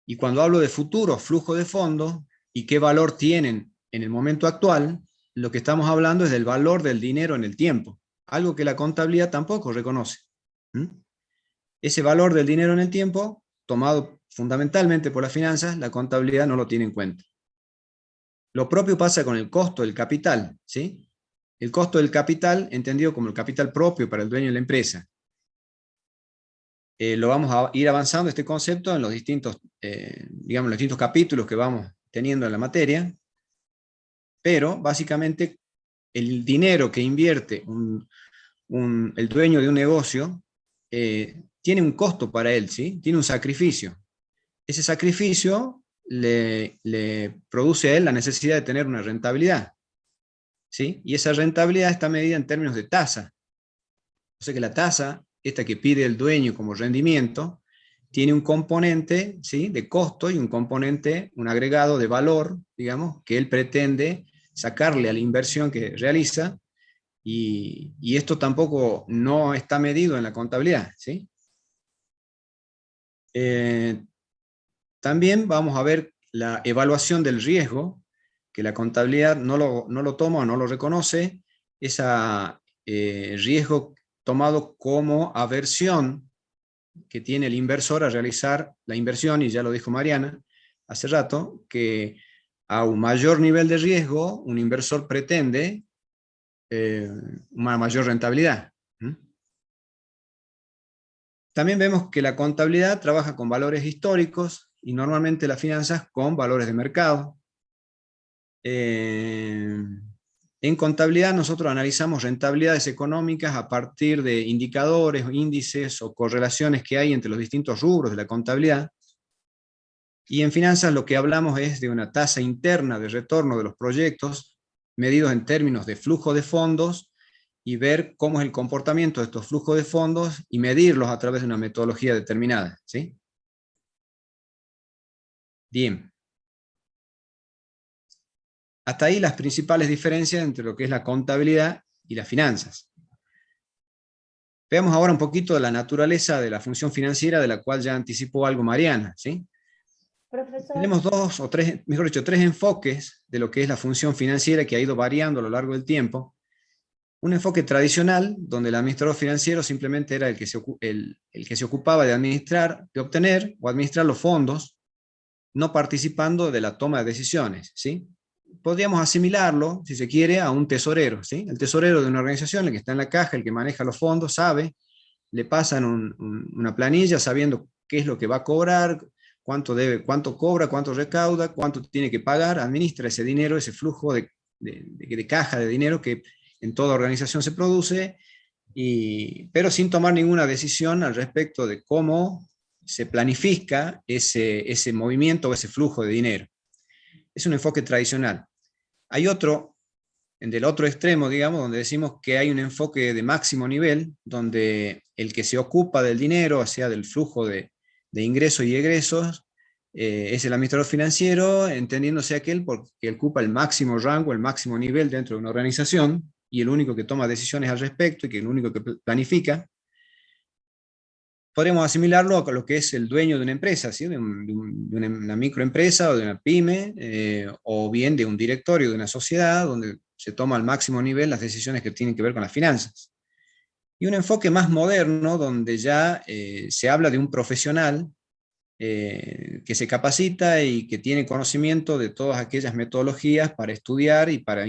B: Y cuando hablo de futuro flujo de fondos y qué valor tienen en el momento actual, lo que estamos hablando es del valor del dinero en el tiempo, algo que la contabilidad tampoco reconoce. Ese valor del dinero en el tiempo, tomado fundamentalmente por las finanzas, la contabilidad no lo tiene en cuenta. Lo propio pasa con el costo del capital, ¿sí? El costo del capital, entendido como el capital propio para el dueño de la empresa. Lo vamos a ir avanzando este concepto en los distintos, digamos, los distintos capítulos que vamos teniendo en la materia, pero básicamente el dinero que invierte el dueño de un negocio tiene un costo para él, ¿sí? Tiene un sacrificio. Ese sacrificio le produce a él la necesidad de tener una rentabilidad, ¿sí? Y esa rentabilidad está medida en términos de tasa. O sea que la tasa, esta que pide el dueño como rendimiento, tiene un componente, ¿sí?, de costo y un componente, un agregado de valor, digamos, que él pretende sacarle a la inversión que realiza, y esto tampoco no está medido en la contabilidad, ¿sí? También vamos a ver la evaluación del riesgo, que la contabilidad no lo toma o no lo reconoce, ese riesgo tomado como aversión que tiene el inversor a realizar la inversión, y ya lo dijo Mariana hace rato, que a un mayor nivel de riesgo, un inversor pretende una mayor rentabilidad. También vemos que la contabilidad trabaja con valores históricos y normalmente las finanzas con valores de mercado. En contabilidad nosotros analizamos rentabilidades económicas a partir de indicadores, índices o correlaciones que hay entre los distintos rubros de la contabilidad. Y en finanzas lo que hablamos es de una tasa interna de retorno de los proyectos medidos en términos de flujo de fondos, y ver cómo es el comportamiento de estos flujos de fondos y medirlos a través de una metodología determinada, ¿sí? Bien. Hasta ahí las principales diferencias entre lo que es la contabilidad y las finanzas. Veamos ahora un poquito de la naturaleza de la función financiera, de la cual ya anticipó algo Mariana, ¿sí?
C: Profesor.
B: Tenemos dos o tres, mejor dicho, tres enfoques de lo que es la función financiera, que ha ido variando a lo largo del tiempo. Un enfoque tradicional, donde el administrador financiero simplemente era el que se ocupaba de administrar, de obtener o administrar los fondos, no participando de la toma de decisiones, ¿sí? Podríamos asimilarlo, si se quiere, a un tesorero, ¿sí? El tesorero de una organización, el que está en la caja, el que maneja los fondos, sabe, le pasan una planilla sabiendo qué es lo que va a cobrar, cuánto debe, cuánto cobra, cuánto recauda, cuánto tiene que pagar, administra ese dinero, ese flujo de caja de dinero que en toda organización se produce, pero sin tomar ninguna decisión al respecto de cómo se planifica ese movimiento o ese flujo de dinero. Es un enfoque tradicional. Hay otro, del otro extremo, digamos, donde decimos que hay un enfoque de máximo nivel, donde el que se ocupa del dinero, o sea, del flujo de ingresos y egresos, es el administrador financiero, entendiéndose aquel porque ocupa el máximo rango, el máximo nivel dentro de una organización, y el único que toma decisiones al respecto y que el único que planifica. podríamos asimilarlo a lo que es el dueño de una empresa, ¿sí? De una microempresa o de una pyme, o bien de un directorio de una sociedad donde se toma al máximo nivel las decisiones que tienen que ver con las finanzas. Y un enfoque más moderno donde ya se habla de un profesional que se capacita y que tiene conocimiento de todas aquellas metodologías para estudiar y para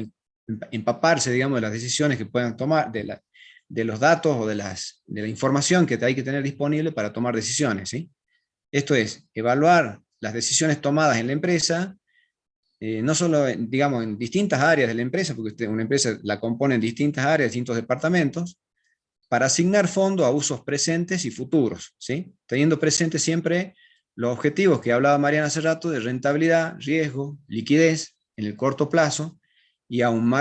B: empaparse, digamos, de las decisiones que puedan tomar, de los datos o de la información que hay que tener disponible para tomar decisiones, ¿sí? Esto es, evaluar las decisiones tomadas en la empresa, no solo, digamos, en distintas áreas de la empresa, porque una empresa la compone en distintas áreas, distintos departamentos, para asignar fondos a usos presentes y futuros, ¿sí? Teniendo presente siempre los objetivos que hablaba Mariana hace rato de rentabilidad, riesgo, liquidez en el corto plazo, y a un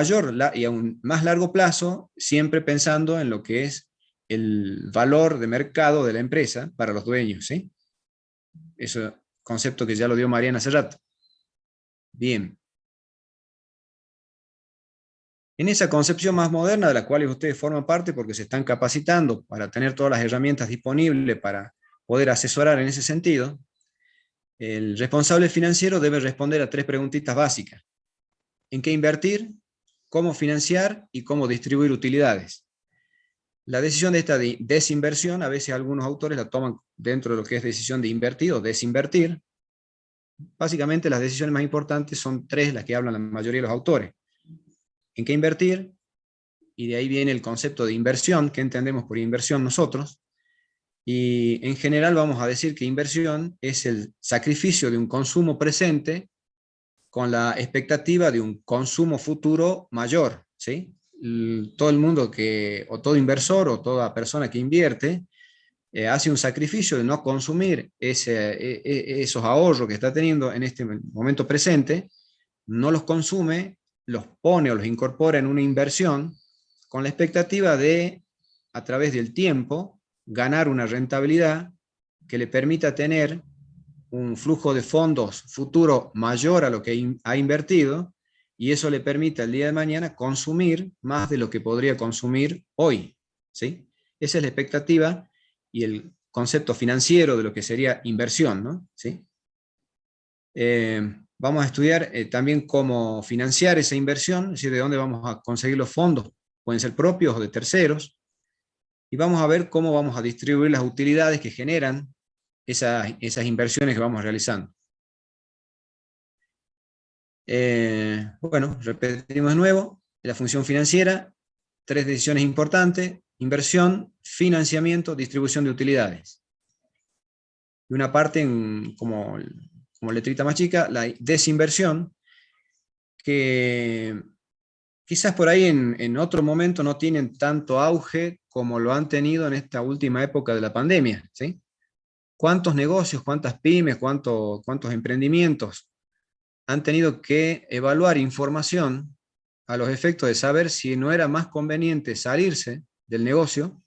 B: y a un más largo plazo, siempre pensando en lo que es el valor de mercado de la empresa para los dueños, ¿sí? Ese concepto que ya lo dio Mariana hace rato. Bien. En esa concepción más moderna de la cual ustedes forman parte porque se están capacitando para tener todas las herramientas disponibles para poder asesorar en ese sentido, el responsable financiero debe responder a 3 preguntitas básicas: ¿en qué invertir?, ¿cómo financiar? Y ¿cómo distribuir utilidades? La decisión de esta desinversión, a veces algunos autores la toman dentro de lo que es decisión de invertir o desinvertir. Básicamente las decisiones más importantes son 3 las que hablan la mayoría de los autores: ¿en qué invertir? Y de ahí viene el concepto de inversión, que entendemos por inversión nosotros, y en general vamos a decir que inversión es el sacrificio de un consumo presente con la expectativa de un consumo futuro mayor, ¿sí? Todo el mundo o todo inversor o toda persona que invierte hace un sacrificio de no consumir esos ahorros que está teniendo en este momento presente, no los consume, los pone o los incorpora en una inversión con la expectativa de, a través del tiempo, ganar una rentabilidad que le permita tener un flujo de fondos futuro mayor a lo que ha invertido, y eso le permite el día de mañana consumir más de lo que podría consumir hoy, ¿sí? Esa es la expectativa y el concepto financiero de lo que sería inversión, ¿no? ¿Sí? Vamos a estudiar también cómo financiar esa inversión, es decir, de dónde vamos a conseguir los fondos, pueden ser propios o de terceros, y vamos a ver cómo vamos a distribuir las utilidades que generan esas inversiones que vamos realizando. Bueno, repetimos de nuevo, la función financiera, 3 decisiones importantes: inversión, financiamiento, distribución de utilidades. Y una parte como letrita más chica, la desinversión, que quizás por ahí en otro momento no tienen tanto auge como lo han tenido en esta última época de la pandemia, ¿sí? ¿Cuántos negocios, cuántas pymes, cuántos emprendimientos han tenido que evaluar información a los efectos de saber si no era más conveniente salirse del negocio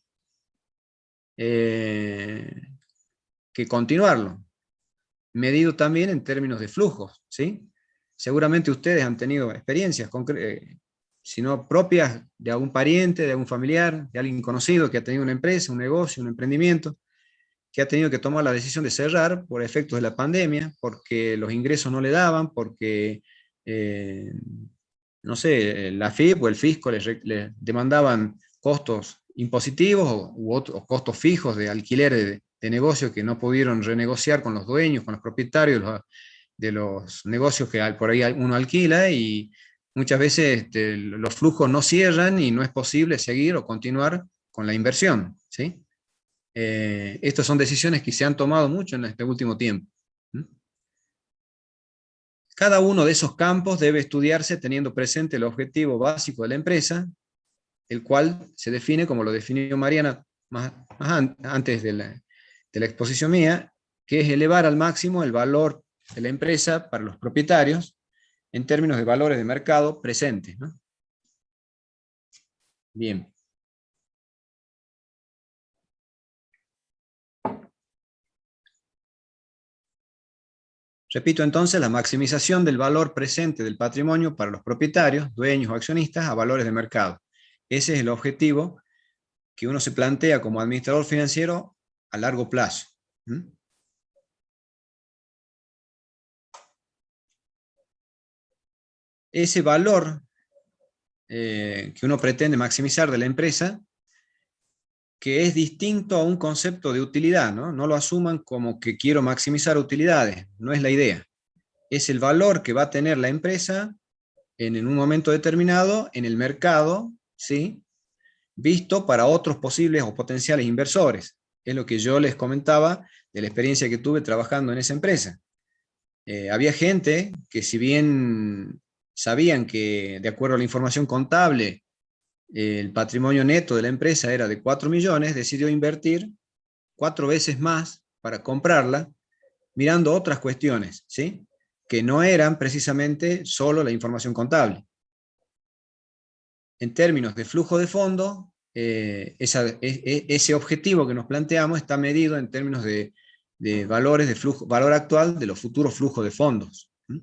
B: que continuarlo? Medido también en términos de flujos, ¿sí? Seguramente ustedes han tenido experiencias, si no propias, de algún pariente, de algún familiar, de alguien conocido que ha tenido una empresa, un negocio, un emprendimiento, que ha tenido que tomar la decisión de cerrar por efectos de la pandemia, porque los ingresos no le daban, porque, no sé, la FIP o el fisco les demandaban costos impositivos u otros costos fijos de alquiler de negocios que no pudieron renegociar con los dueños, con los propietarios de los negocios que por ahí uno alquila, y muchas veces los flujos no cierran y no es posible seguir o continuar con la inversión, ¿sí? Estas son decisiones que se han tomado mucho en este último tiempo. Cada uno de esos campos debe estudiarse teniendo presente el objetivo básico de la empresa, el cual se define como lo definió Mariana antes de la exposición mía, que es elevar al máximo el valor de la empresa para los propietarios en términos de valores de mercado presentes, ¿no? Bien. Repito entonces, la maximización del valor presente del patrimonio para los propietarios, dueños o accionistas a valores de mercado. Ese es el objetivo que uno se plantea como administrador financiero a largo plazo. ¿Mm? Ese valor que uno pretende maximizar de la empresa, que es distinto a un concepto de utilidad, ¿no? No lo asuman como que quiero maximizar utilidades, no es la idea. Es el valor que va a tener la empresa en un momento determinado en el mercado, ¿sí? Visto para otros posibles o potenciales inversores. Es lo que yo les comentaba de la experiencia que tuve trabajando en esa empresa. Había gente que, si bien sabían que, de acuerdo a la información contable, el patrimonio neto de la empresa era de 4 millones, decidió invertir 4 veces más para comprarla, mirando otras cuestiones, ¿sí? Que no eran precisamente solo la información contable. En términos de flujo de fondo, ese objetivo que nos planteamos está medido en términos de valores de flujo, valor actual de los futuros flujos de fondos, ¿sí?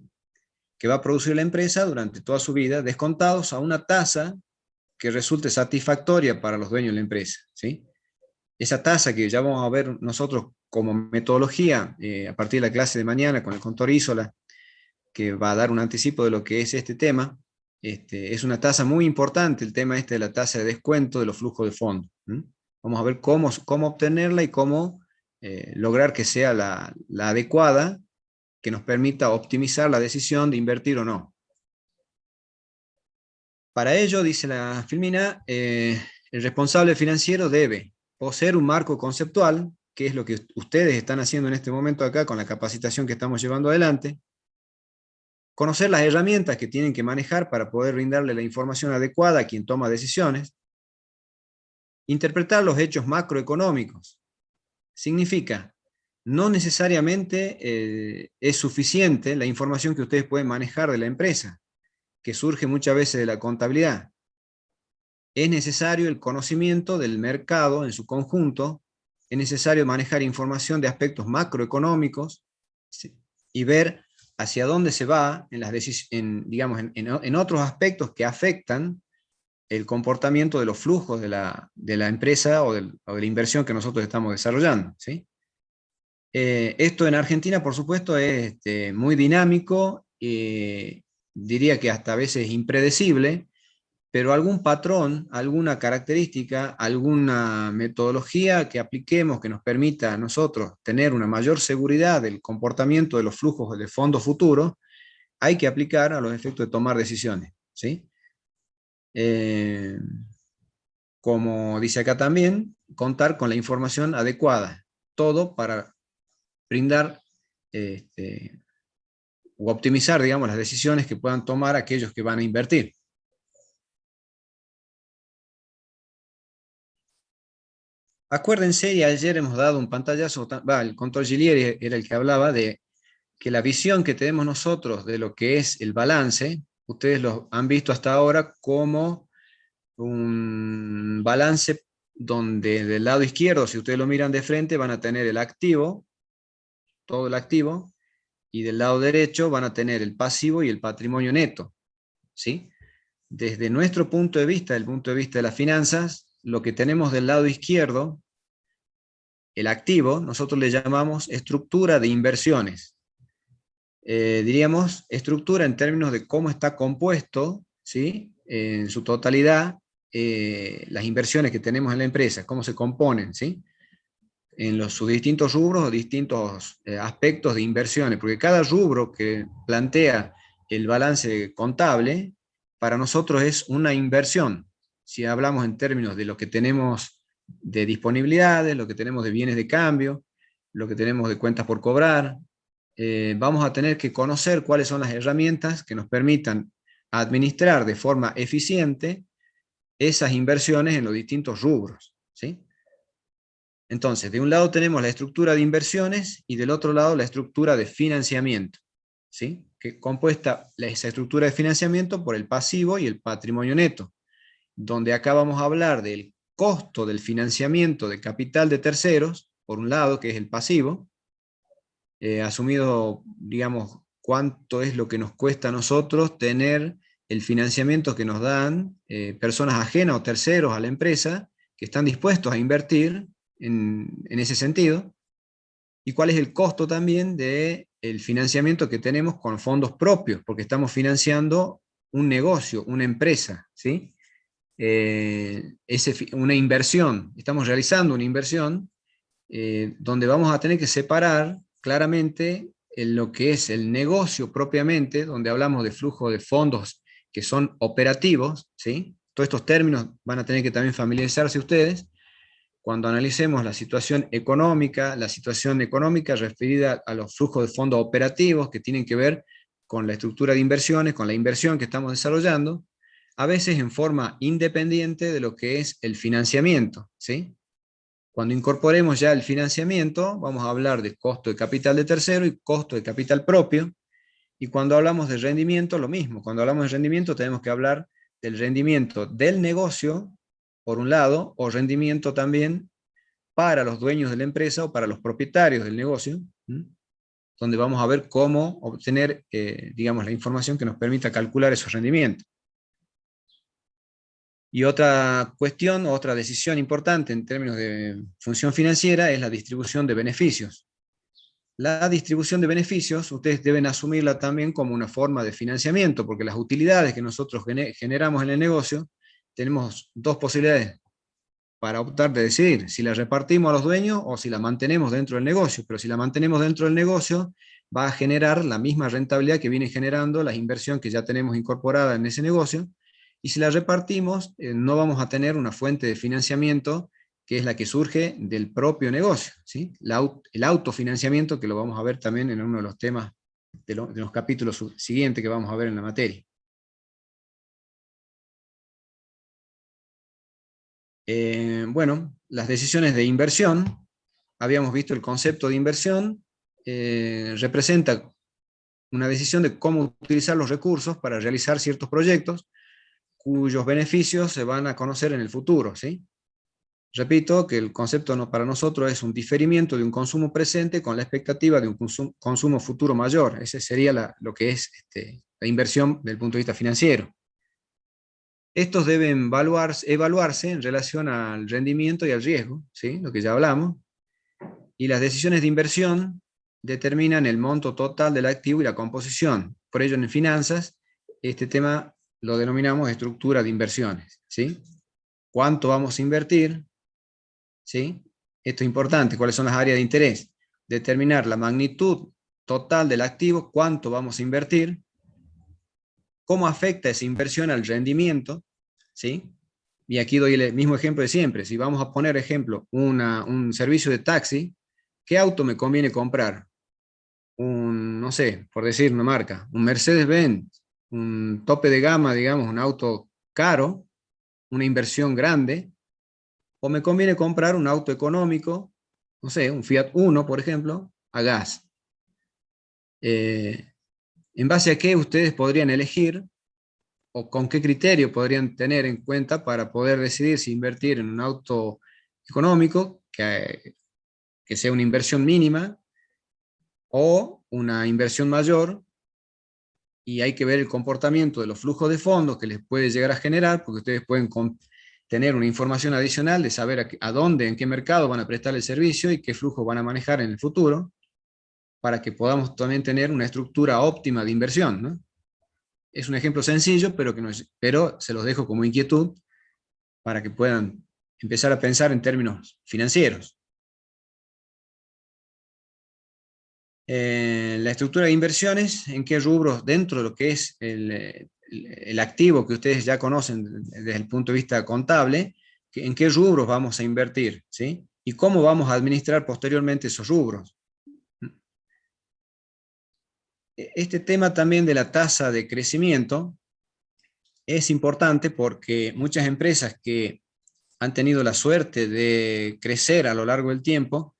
B: Que va a producir la empresa durante toda su vida, descontados a una tasa que resulte satisfactoria para los dueños de la empresa, ¿sí? Esa tasa que ya vamos a ver nosotros como metodología a partir de la clase de mañana con el contador Isola, que va a dar un anticipo de lo que es este tema. Es una tasa muy importante, el tema de la tasa de descuento de los flujos de fondos. Vamos a ver cómo obtenerla y cómo lograr que sea la adecuada, que nos permita optimizar la decisión de invertir o no. Para ello, dice la Filmina, el responsable financiero debe poseer un marco conceptual, que es lo que ustedes están haciendo en este momento acá con la capacitación que estamos llevando adelante, conocer las herramientas que tienen que manejar para poder brindarle la información adecuada a quien toma decisiones, interpretar los hechos macroeconómicos. Significa, no necesariamente es suficiente la información que ustedes pueden manejar de la empresa, que surge muchas veces de la contabilidad. Es necesario el conocimiento del mercado en su conjunto, es necesario manejar información de aspectos macroeconómicos, ¿sí? Y ver hacia dónde se va digamos, en otros aspectos que afectan el comportamiento de los flujos de la empresa o de la inversión que nosotros estamos desarrollando, ¿sí? Esto en Argentina, por supuesto, es muy dinámico, diría que hasta a veces impredecible, pero algún patrón, alguna característica, alguna metodología que apliquemos que nos permita a nosotros tener una mayor seguridad del comportamiento de los flujos de fondos futuros, hay que aplicar a los efectos de tomar decisiones, ¿sí? Como dice acá también, contar con la información adecuada, todo para brindar o optimizar, digamos, las decisiones que puedan tomar aquellos que van a invertir. Acuérdense, y ayer hemos dado un pantallazo, el contador Gilieri era el que hablaba de que la visión que tenemos nosotros de lo que es el balance, ustedes lo han visto hasta ahora como un balance donde del lado izquierdo, si ustedes lo miran de frente, van a tener el activo, todo el activo, y del lado derecho van a tener el pasivo y el patrimonio neto, ¿sí? Desde nuestro punto de vista, el punto de vista de las finanzas, lo que tenemos del lado izquierdo, el activo, nosotros le llamamos estructura de inversiones. Diríamos estructura en términos de cómo está compuesto, ¿sí? En su totalidad, las inversiones que tenemos en la empresa, cómo se componen, ¿sí? En sus distintos rubros o distintos aspectos de inversiones, porque cada rubro que plantea el balance contable, para nosotros es una inversión. Si hablamos en términos de lo que tenemos de disponibilidades, lo que tenemos de bienes de cambio, lo que tenemos de cuentas por cobrar, vamos a tener que conocer cuáles son las herramientas que nos permitan administrar de forma eficiente esas inversiones en los distintos rubros, ¿sí? Entonces, de un lado tenemos la estructura de inversiones y del otro lado la estructura de financiamiento, ¿sí? Que compuesta esa estructura de financiamiento por el pasivo y el patrimonio neto, donde acá vamos a hablar del costo del financiamiento de capital de terceros, por un lado, que es el pasivo, asumido, digamos, cuánto es lo que nos cuesta a nosotros tener el financiamiento que nos dan personas ajenas o terceros a la empresa, que están dispuestos a invertir en ese sentido, y cuál es el costo también del financiamiento que tenemos con fondos propios, porque estamos financiando un negocio, una empresa, ¿sí? Una inversión, estamos realizando una inversión donde vamos a tener que separar claramente lo que es el negocio propiamente, donde hablamos de flujo de fondos que son operativos, ¿sí? Todos estos términos van a tener que también familiarizarse ustedes cuando analicemos la situación económica referida a los flujos de fondos operativos que tienen que ver con la estructura de inversiones, con la inversión que estamos desarrollando, a veces en forma independiente de lo que es el financiamiento, ¿sí? Cuando incorporemos ya el financiamiento, vamos a hablar de costo de capital de tercero y costo de capital propio, y cuando hablamos de rendimiento, lo mismo. Cuando hablamos de rendimiento, tenemos que hablar del rendimiento del negocio, por un lado, o rendimiento también para los dueños de la empresa o para los propietarios del negocio, ¿m? Donde vamos a ver cómo obtener, digamos, la información que nos permita calcular esos rendimientos. Y otra cuestión, otra decisión importante en términos de función financiera es la distribución de beneficios. La distribución de beneficios, ustedes deben asumirla también como una forma de financiamiento, porque las utilidades que nosotros generamos en el negocio, tenemos dos posibilidades para optar de decidir, si la repartimos a los dueños o si la mantenemos dentro del negocio. Pero si la mantenemos dentro del negocio, va a generar la misma rentabilidad que viene generando la inversión que ya tenemos incorporada en ese negocio, y si la repartimos, no vamos a tener una fuente de financiamiento que es la que surge del propio negocio, ¿sí? El autofinanciamiento, que lo vamos a ver también en uno de los temas de los capítulos siguientes que vamos a ver en la materia. Bueno, las decisiones de inversión, habíamos visto el concepto de inversión, representa una decisión de cómo utilizar los recursos para realizar ciertos proyectos cuyos beneficios se van a conocer en el futuro, ¿sí? Repito que el concepto para nosotros es un diferimiento de un consumo presente con la expectativa de un consumo futuro mayor. Ese sería lo que es la inversión desde el punto de vista financiero. Estos deben evaluarse en relación al rendimiento y al riesgo, ¿sí? Lo que ya hablamos. Y las decisiones de inversión determinan el monto total del activo y la composición. Por ello, en finanzas, este tema lo denominamos estructura de inversiones, ¿sí? ¿Cuánto vamos a invertir? ¿Sí? Esto es importante. ¿Cuáles son las áreas de interés? Determinar la magnitud total del activo, cuánto vamos a invertir, cómo afecta esa inversión al rendimiento, ¿sí? Y aquí doy el mismo ejemplo de siempre. Si vamos a poner, ejemplo, un servicio de taxi, ¿qué auto me conviene comprar? No sé, por decir una marca, un Mercedes-Benz, un tope de gama, digamos, un auto caro, una inversión grande, o me conviene comprar un auto económico, no sé, un Fiat Uno, por ejemplo, a gas. ¿En base a qué ustedes podrían elegir o con qué criterio podrían tener en cuenta para poder decidir si invertir en un auto económico, que sea una inversión mínima, o una inversión mayor? Y hay que ver el comportamiento de los flujos de fondos que les puede llegar a generar, porque ustedes pueden tener una información adicional de saber a dónde, en qué mercado van a prestar el servicio y qué flujos van a manejar en el futuro, para que podamos también tener una estructura óptima de inversión, ¿no? Es un ejemplo sencillo, pero se los dejo como inquietud para que puedan empezar a pensar en términos financieros. La estructura de inversiones, en qué rubros, dentro de lo que es el activo que ustedes ya conocen desde el punto de vista contable, en qué rubros vamos a invertir, ¿sí? Y cómo vamos a administrar posteriormente esos rubros. Este tema también de la tasa de crecimiento es importante porque muchas empresas que han tenido la suerte de crecer a lo largo del tiempo,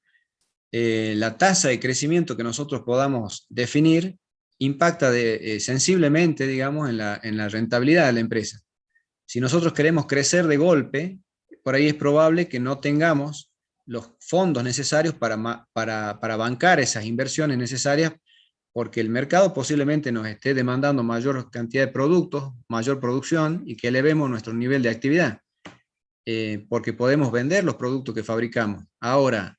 B: la tasa de crecimiento que nosotros podamos definir impacta sensiblemente, digamos, en la rentabilidad de la empresa. Si nosotros queremos crecer de golpe, por ahí es probable que no tengamos los fondos necesarios para bancar esas inversiones necesarias, porque el mercado posiblemente nos esté demandando mayor cantidad de productos, mayor producción, y que elevemos nuestro nivel de actividad. porque podemos vender los productos que fabricamos. Ahora,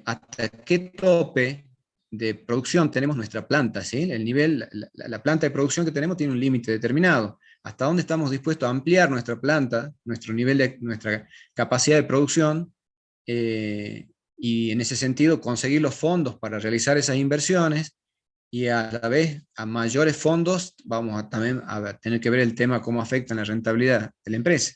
B: ¿hasta qué tope de producción tenemos nuestra planta? ¿Sí? El nivel, la planta de producción que tenemos tiene un límite determinado. ¿Hasta dónde estamos dispuestos a ampliar nuestra planta, nuestro nivel nuestra capacidad de producción? Y en ese sentido conseguir los fondos para realizar esas inversiones, y a la vez a mayores fondos vamos a también a tener que ver el tema cómo afecta la rentabilidad de la empresa.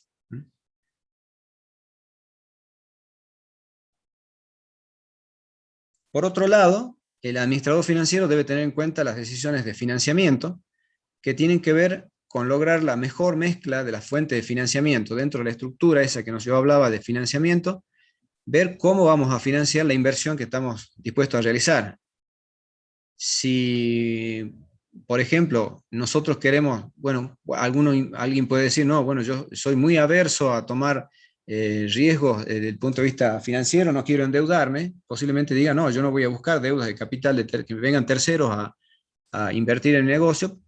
B: Por otro lado, el administrador financiero debe tener en cuenta las decisiones de financiamiento que tienen que ver con lograr la mejor mezcla de las fuentes de financiamiento dentro de la estructura esa que yo hablaba de financiamiento, ver cómo vamos a financiar la inversión que estamos dispuestos a realizar. Si, por ejemplo, nosotros queremos, bueno, alguien puede decir, no, bueno, yo soy muy averso a tomar riesgos desde el punto de vista financiero, no quiero endeudarme, posiblemente diga, no, yo no voy a buscar deudas de capital que vengan terceros a invertir en el negocio,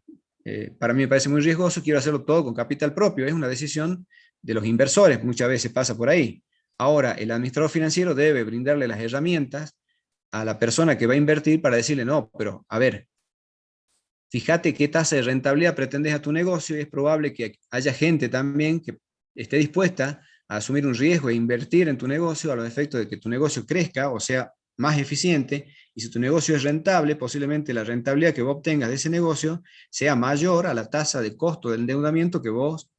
B: para mí me parece muy riesgoso, quiero hacerlo todo con capital propio, es una decisión de los inversores, muchas veces pasa por ahí. Ahora, el administrador financiero debe brindarle las herramientas a la persona que va a invertir para decirle, no, pero a ver, fíjate qué tasa de rentabilidad pretendes a tu negocio y es probable que haya gente también que esté dispuesta a asumir un riesgo e invertir en tu negocio a los efectos de que tu negocio crezca o sea más eficiente, y si tu negocio es rentable, posiblemente la rentabilidad que vos obtengas de ese negocio sea mayor a la tasa de costo del endeudamiento que vos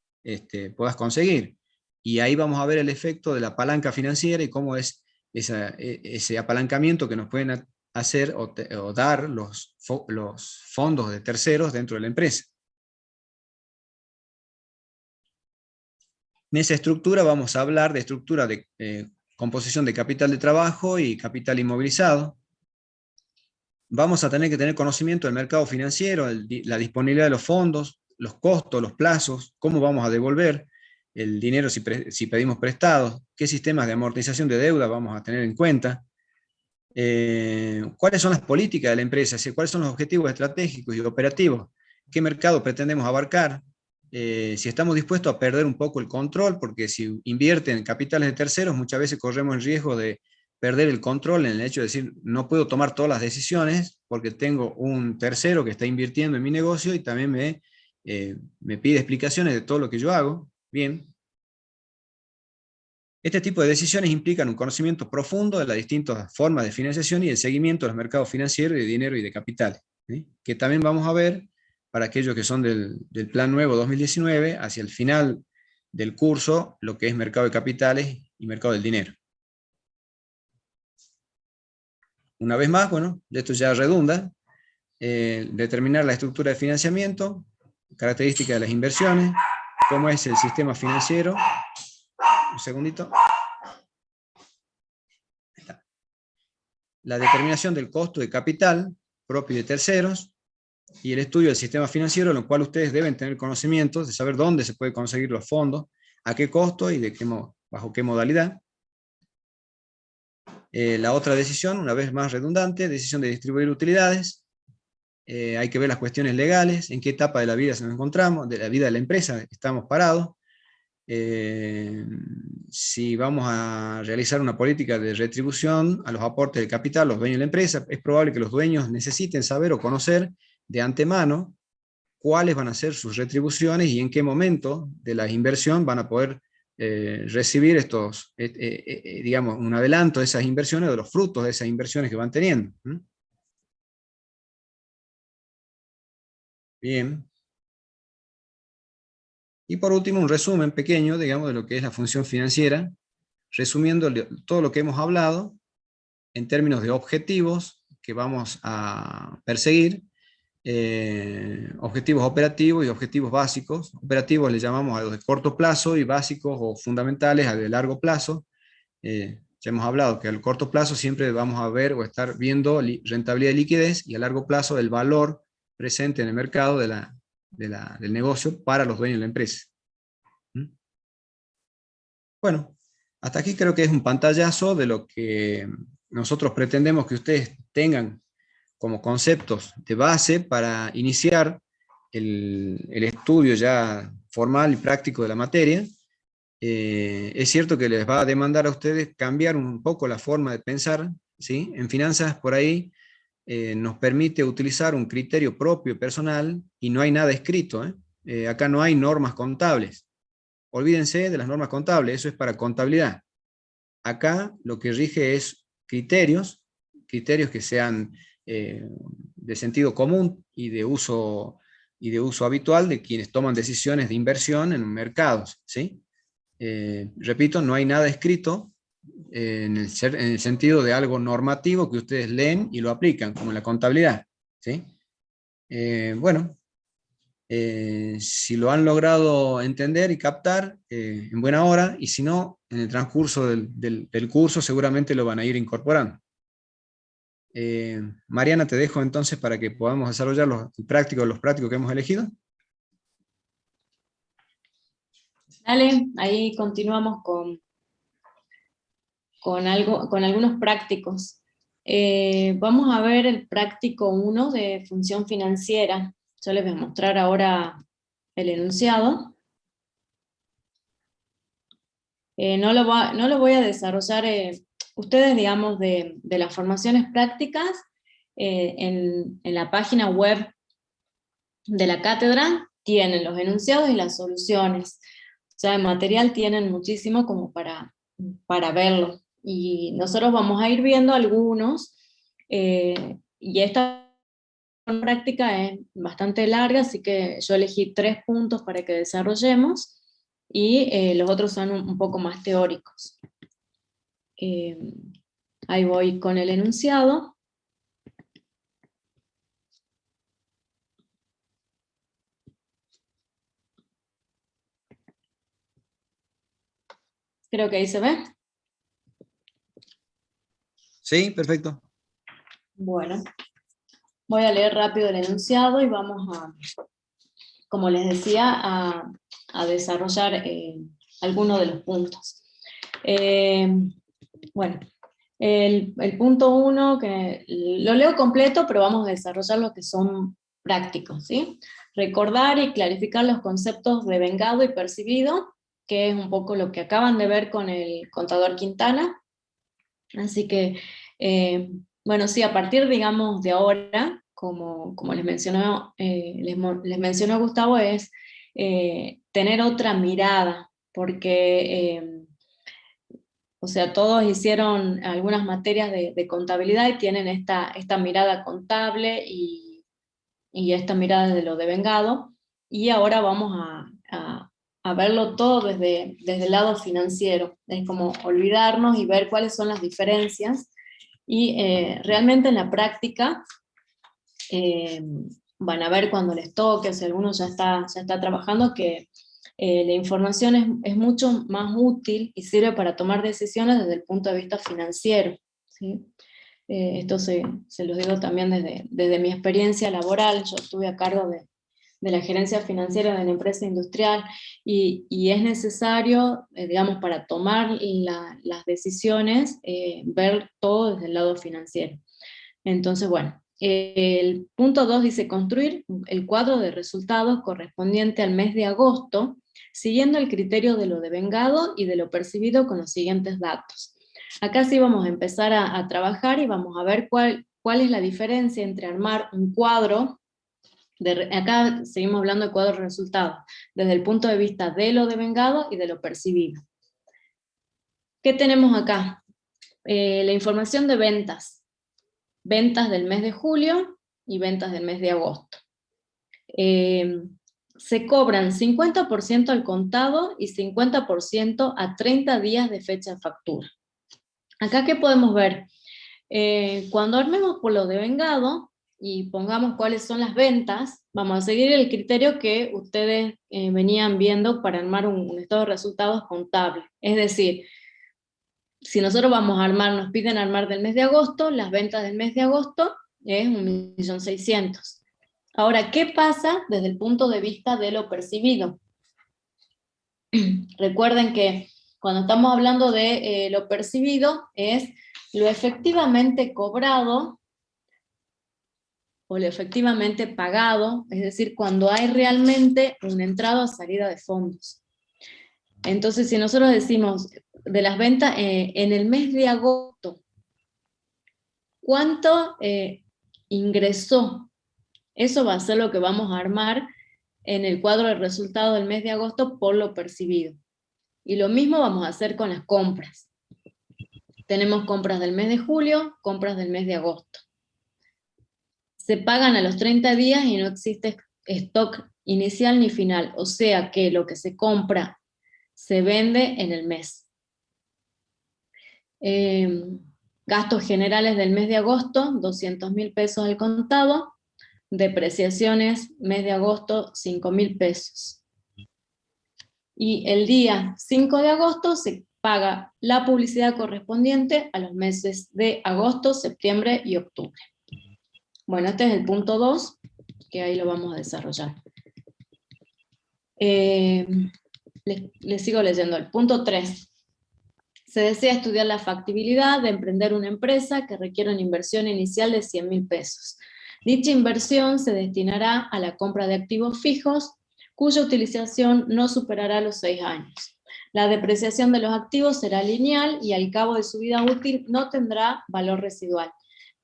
B: puedas conseguir. Y ahí vamos a ver el efecto de la palanca financiera y cómo es ese apalancamiento que nos pueden hacer o dar los fondos de terceros dentro de la empresa. En esa estructura vamos a hablar de estructura de composición de capital de trabajo y capital inmovilizado. Vamos a tener que tener conocimiento del mercado financiero, la disponibilidad de los fondos, los costos, los plazos, cómo vamos a devolver el dinero si pedimos prestados, qué sistemas de amortización de deuda vamos a tener en cuenta, cuáles son las políticas de la empresa, cuáles son los objetivos estratégicos y operativos, qué mercado pretendemos abarcar, si estamos dispuestos a perder un poco el control, porque si invierten en capitales de terceros, muchas veces corremos el riesgo de perder el control en el hecho de decir, no puedo tomar todas las decisiones porque tengo un tercero que está invirtiendo en mi negocio y también me pide explicaciones de todo lo que yo hago. Bien. Este tipo de decisiones implican un conocimiento profundo de las distintas formas de financiación y el seguimiento de los mercados financieros y de dinero y de capitales, ¿sí? Que también vamos a ver para aquellos que son del Plan Nuevo 2019, hacia el final del curso, lo que es mercado de capitales y mercado del dinero. Una vez más, bueno, esto ya redunda, determinar la estructura de financiamiento, características de las inversiones, cómo es el sistema financiero. Un segundito. La determinación del costo de capital propio de terceros y el estudio del sistema financiero, en lo cual ustedes deben tener conocimientos de saber dónde se puede conseguir los fondos, a qué costo y bajo qué modalidad. La otra decisión, una vez más redundante, decisión de distribuir utilidades. Hay que ver las cuestiones legales, en qué etapa de la vida nos encontramos, de la vida de la empresa estamos parados. Si vamos a realizar una política de retribución a los aportes de capital, los dueños de la empresa, es probable que los dueños necesiten saber o conocer de antemano cuáles van a ser sus retribuciones y en qué momento de la inversión van a poder recibir estos, digamos, un adelanto de esas inversiones, de los frutos de esas inversiones que van teniendo. Bien. Y por último, un resumen pequeño, digamos, de lo que es la función financiera, resumiendo todo lo que hemos hablado en términos de objetivos que vamos a perseguir, objetivos operativos y objetivos básicos. Operativos le llamamos a los de corto plazo y básicos o fundamentales a de largo plazo. Ya hemos hablado que al corto plazo siempre vamos a ver o estar viendo rentabilidad y liquidez, y a largo plazo el valor presente en el mercado del negocio para los dueños de la empresa. Bueno, hasta aquí creo que es un pantallazo de lo que nosotros pretendemos que ustedes tengan como conceptos de base para iniciar el estudio ya formal y práctico de la materia. Es cierto que les va a demandar a ustedes cambiar un poco la forma de pensar, ¿sí? En finanzas, por ahí, nos permite utilizar un criterio propio, personal, y no hay nada escrito, ¿eh? Acá no hay normas contables. Olvídense de las normas contables, eso es para contabilidad. Acá lo que rige es criterios que sean de sentido común y de uso habitual de quienes toman decisiones de inversión en mercados, ¿sí? Repito, no hay nada escrito en el sentido de algo normativo que ustedes leen y lo aplican, como en la contabilidad, ¿sí? Bueno, si lo han logrado entender y captar, en buena hora, y si no, en el transcurso del curso seguramente lo van a ir incorporando. Mariana, te dejo entonces para que podamos desarrollar los prácticos que hemos elegido.
A: Dale, ahí continuamos con algunos prácticos. Vamos a ver el práctico 1 de función financiera. Yo les voy a mostrar ahora el enunciado. No lo voy a desarrollar, ustedes, digamos, de las formaciones prácticas, en la página web de la cátedra tienen los enunciados y las soluciones. O sea, el material tienen muchísimo como para verlo. Y nosotros vamos a ir viendo algunos, y esta práctica es bastante larga, así que yo elegí 3 puntos para que desarrollemos, y los otros son un poco más teóricos. Ahí voy con el enunciado. Creo que ahí se ve.
B: Sí, perfecto.
A: Bueno, voy a leer rápido el enunciado y vamos a, como les decía, a desarrollar algunos de los puntos. Bueno, el punto 1, que lo leo completo, pero vamos a desarrollar los que son prácticos, ¿sí? Recordar y clarificar los conceptos de vengado y percibido, que es un poco lo que acaban de ver con el contador Quintana. Así que, bueno, sí, a partir, digamos, de ahora, como les mencionó, les mencionó Gustavo, es tener otra mirada, porque, o sea, todos hicieron algunas materias de contabilidad y tienen esta mirada contable y esta mirada de lo devengado, y ahora vamos a verlo todo desde el lado financiero, es como olvidarnos y ver cuáles son las diferencias, y realmente en la práctica van a ver cuando les toque, si alguno ya está trabajando, que la información es mucho más útil y sirve para tomar decisiones desde el punto de vista financiero, ¿sí? Esto se los digo también desde mi experiencia laboral. Yo estuve a cargo de la gerencia financiera de la empresa industrial, y es necesario, digamos, para tomar las decisiones, ver todo desde el lado financiero. Entonces, bueno, el punto 2 dice construir el cuadro de resultados correspondiente al mes de agosto, siguiendo el criterio de lo devengado y de lo percibido con los siguientes datos. Acá sí vamos a empezar a trabajar y vamos a ver cuál es la diferencia entre armar un cuadro, acá seguimos hablando de cuadro de resultados, desde el punto de vista de lo devengado y de lo percibido. ¿Qué tenemos acá? La información de ventas. Ventas del mes de julio y ventas del mes de agosto. Se cobran 50% al contado y 50% a 30 días de fecha de factura. Acá, ¿qué podemos ver? Cuando armemos por lo devengado y pongamos cuáles son las ventas, vamos a seguir el criterio que ustedes venían viendo para armar un estado de resultados contable. Es decir, si nosotros vamos a armar, nos piden armar del mes de agosto, las ventas del mes de agosto es 1.600.000. Ahora, ¿qué pasa desde el punto de vista de lo percibido? Recuerden que cuando estamos hablando de lo percibido es lo efectivamente cobrado o lo efectivamente pagado, es decir, cuando hay realmente una entrada o salida de fondos. Entonces, si nosotros decimos de las ventas en el mes de agosto, ¿cuánto ingresó? Eso va a ser lo que vamos a armar en el cuadro de resultados del mes de agosto por lo percibido. Y lo mismo vamos a hacer con las compras. Tenemos compras del mes de julio, compras del mes de agosto. Se pagan a los 30 días y no existe stock inicial ni final, o sea que lo que se compra se vende en el mes. Gastos generales del mes de agosto, 200.000 pesos al contado. Depreciaciones, mes de agosto, 5.000 pesos. Y el día 5 de agosto se paga la publicidad correspondiente a los meses de agosto, septiembre y octubre. Bueno, este es el punto 2, que ahí lo vamos a desarrollar. Les sigo leyendo. El punto 3. Se desea estudiar la factibilidad de emprender una empresa que requiere una inversión inicial de 100.000 pesos. Dicha inversión se destinará a la compra de activos fijos, cuya utilización no superará los 6 años. La depreciación de los activos será lineal y al cabo de su vida útil no tendrá valor residual,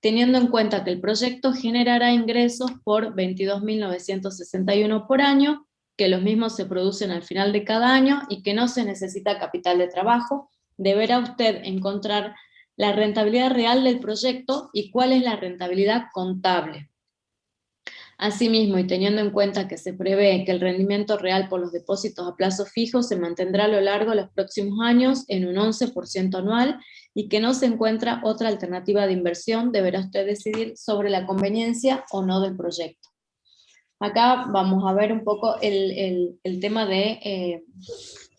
A: teniendo en cuenta que el proyecto generará ingresos por 22.961 por año, que los mismos se producen al final de cada año y que no se necesita capital de trabajo. Deberá usted encontrar la rentabilidad real del proyecto y cuál es la rentabilidad contable. Asimismo, y teniendo en cuenta que se prevé que el rendimiento real por los depósitos a plazo fijo se mantendrá a lo largo de los próximos años en un 11% anual y que no se encuentra otra alternativa de inversión, deberá usted decidir sobre la conveniencia o no del proyecto. Acá vamos a ver un poco el tema de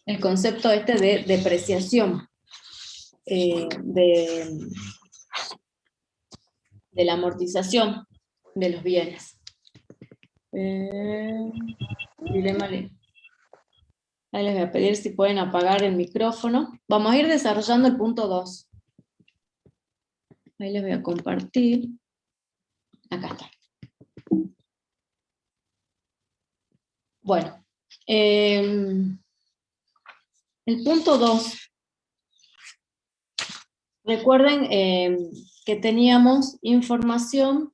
A: el concepto este de depreciación de la amortización de los bienes. Dilema. Ahí les voy a pedir si pueden apagar el micrófono. Vamos a ir desarrollando el punto 2. Ahí les voy a compartir. Acá está. Bueno, el punto 2. Recuerden que teníamos información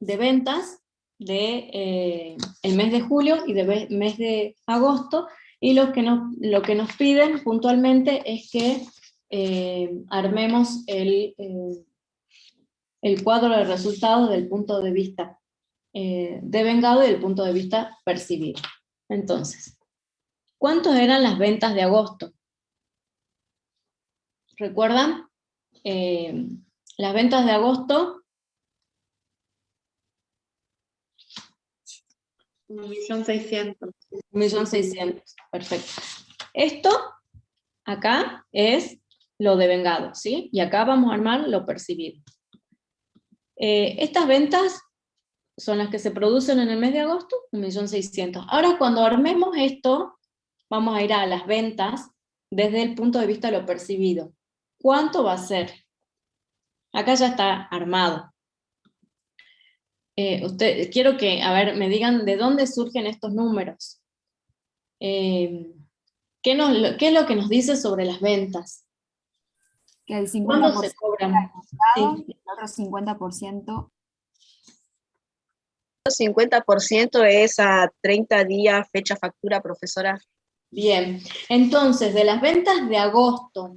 A: de ventas de el mes de julio y de mes de agosto, y lo que nos piden puntualmente es que armemos el cuadro de resultados del punto de vista devengado y del punto de vista percibido. Entonces, ¿cuántos eran las ventas de agosto? ¿Recuerdan? Las ventas de agosto,
C: 1.600.000.
A: 1.600.000, perfecto. Esto acá es lo devengado, ¿sí? Y acá vamos a armar lo percibido. Estas ventas son las que se producen en el mes de agosto, 1.600.000. Ahora cuando armemos esto, vamos a ir a las ventas desde el punto de vista de lo percibido. ¿Cuánto va a ser? Acá ya está armado. Quiero que, a ver, me digan de dónde surgen estos números. ¿Qué es lo que nos dice sobre las ventas?
D: Que el 50%
A: ¿Cuándo se cobran?
D: sí.
A: Sí.
D: El otro 50%.
C: 50% es a 30 días fecha factura, profesora.
A: Bien, entonces de las ventas de agosto,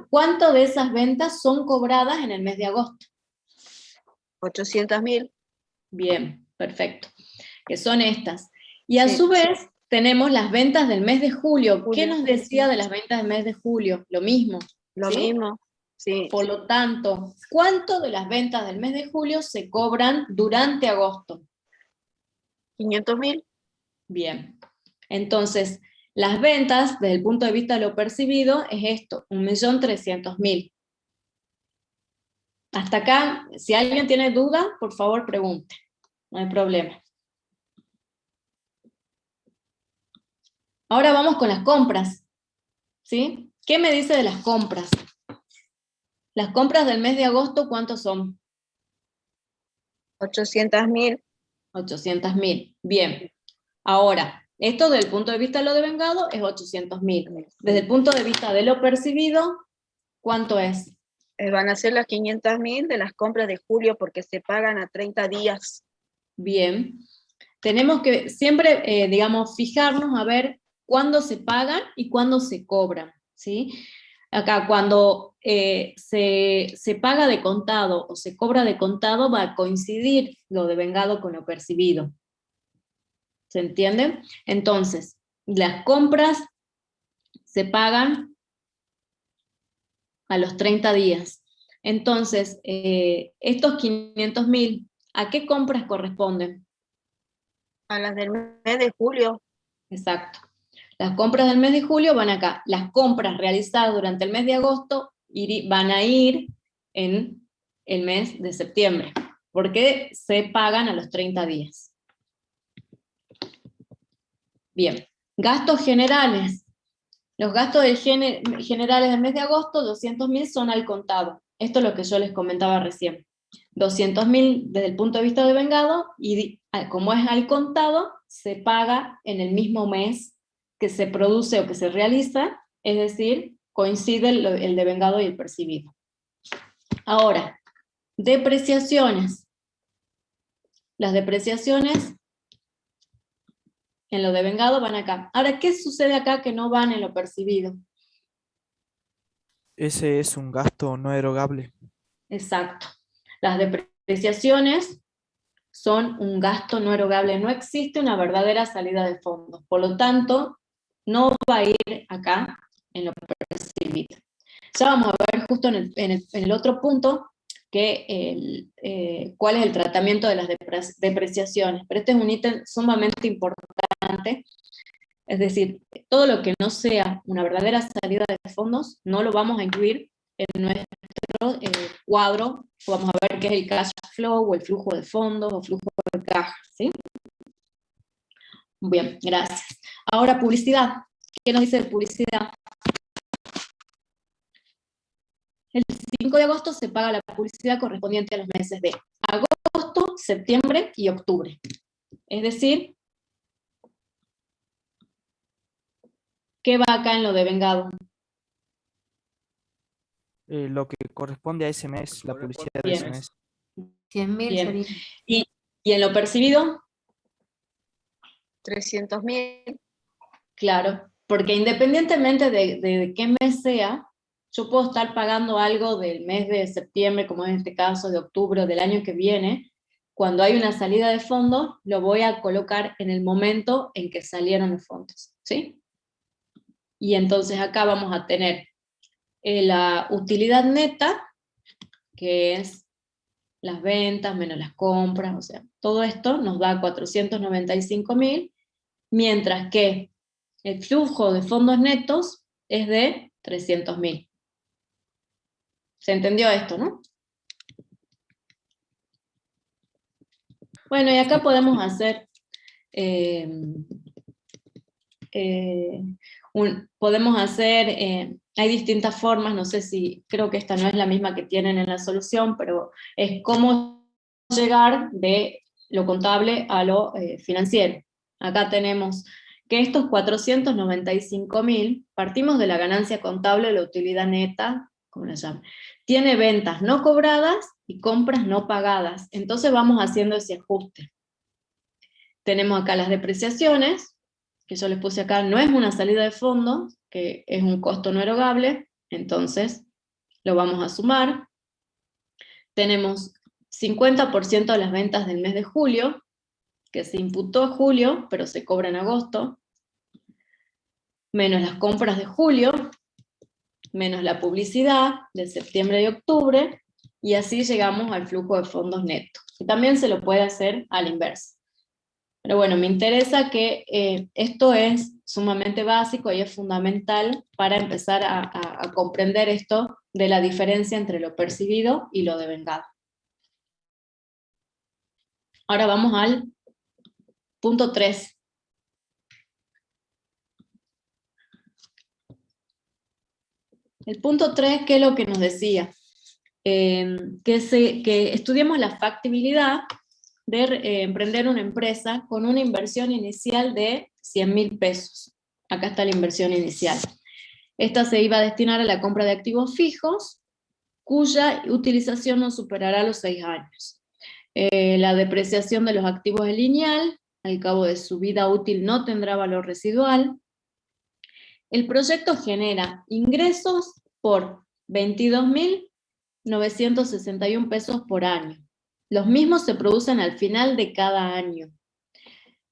A: ¿cuánto de esas ventas son cobradas en el mes de agosto?
C: 800.000.
A: Bien, perfecto. Que son estas. Y a
C: Sí.
A: su vez tenemos las ventas del mes de julio. ¿Qué
C: Julio.
A: nos decía de las ventas del mes de julio? Lo mismo.
C: Lo
A: ¿sí?
C: mismo. Sí.
A: Por lo tanto, ¿cuánto de las ventas del mes de julio se cobran durante agosto?
C: 500.000.
A: Bien. Entonces, las ventas, desde el punto de vista de lo percibido, es esto, 1.300.000. Hasta acá, si alguien tiene duda, por favor pregunte. No hay problema. Ahora vamos con las compras. ¿Sí? ¿Qué me dice de las compras? Las compras del mes de agosto, ¿cuántos son?
C: 800.000.
A: 800.000. Bien. Ahora, Esto desde el punto de vista de lo devengado es 800.000. Desde el punto de vista de lo percibido, ¿cuánto es?
C: Van a ser las 500.000 de las compras de julio porque se pagan a 30 días.
A: Bien. Tenemos que siempre, digamos, fijarnos a ver cuándo se pagan y cuándo se cobran, ¿sí? Acá, cuando se paga de contado o se cobra de contado, va a coincidir lo devengado con lo percibido. ¿Se entiende? Entonces, las compras se pagan a los 30 días. Entonces, estos 500.000, ¿a qué compras corresponden?
C: A las del mes de julio.
A: Exacto. Las compras del mes de julio van acá. Las compras realizadas durante el mes de agosto van a ir en el mes de septiembre, porque se pagan a los 30 días. Bien. Gastos generales. Los gastos generales del mes de agosto, 200.000 son al contado. Esto es lo que yo les comentaba recién. 200.000 desde el punto de vista de devengado, y como es al contado, se paga en el mismo mes que se produce o que se realiza, es decir, coincide el devengado y el percibido. Ahora, depreciaciones. Las depreciaciones en lo devengado van acá. Ahora, ¿qué sucede acá que no van en lo percibido?
E: Ese es un gasto no erogable.
A: Exacto. Las depreciaciones son un gasto no erogable. No existe una verdadera salida de fondos. Por lo tanto, no va a ir acá en lo percibido. Ya vamos a ver justo en el otro punto cuál es el tratamiento de las depreciaciones. Pero este es un ítem sumamente importante. Es decir, todo lo que no sea una verdadera salida de fondos, no lo vamos a incluir en nuestro cuadro. Vamos a ver qué es el cash flow, o el flujo de fondos, o flujo de caja, ¿sí? Bien, gracias. Ahora, publicidad. ¿Qué nos dice de publicidad? El 5 de agosto se paga la publicidad correspondiente a los meses de agosto, septiembre y octubre. Es decir, ¿qué va acá en lo devengado?
E: Lo que corresponde a ese mes, la publicidad de
A: Bien.
E: ese mes.
D: 100.000
A: Bien.
D: sería.
A: ¿Y en lo percibido?
C: 300.000.
A: Claro, porque independientemente de qué mes sea, yo puedo estar pagando algo del mes de septiembre, como en este caso, de octubre o del año que viene. Cuando hay una salida de fondos, lo voy a colocar en el momento en que salieron los fondos, ¿sí? Y entonces acá vamos a tener la utilidad neta, que es las ventas menos las compras, o sea, todo esto nos da 495.000, mientras que el flujo de fondos netos es de 300.000. ¿Se entendió esto, no? Bueno, y acá podemos hacer, hay distintas formas, no sé si, creo que esta no es la misma que tienen en la solución, pero es cómo llegar de lo contable a lo financiero. Acá tenemos que estos 495.000, partimos de la ganancia contable, la utilidad neta, como la llaman, tiene ventas no cobradas y compras no pagadas. Entonces vamos haciendo ese ajuste. Tenemos acá las depreciaciones, que yo les puse acá, no es una salida de fondos, que es un costo no erogable, entonces lo vamos a sumar. Tenemos 50% de las ventas del mes de julio, que se imputó en julio, pero se cobra en agosto, menos las compras de julio, menos la publicidad de septiembre y octubre, y así llegamos al flujo de fondos neto. Y también se lo puede hacer a la inversa. Pero bueno, me interesa que esto es sumamente básico y es fundamental para empezar a comprender esto de la diferencia entre lo percibido y lo devengado. Ahora vamos al punto 3. El punto 3, ¿qué es lo que nos decía? Que estudiemos la factibilidad de emprender una empresa con una inversión inicial de 100.000 pesos. Acá está la inversión inicial. Esta se iba a destinar a la compra de activos fijos, cuya utilización no superará los 6 años. La depreciación de los activos es lineal, al cabo de su vida útil no tendrá valor residual. El proyecto genera ingresos por 22.961 pesos por año. Los mismos se producen al final de cada año.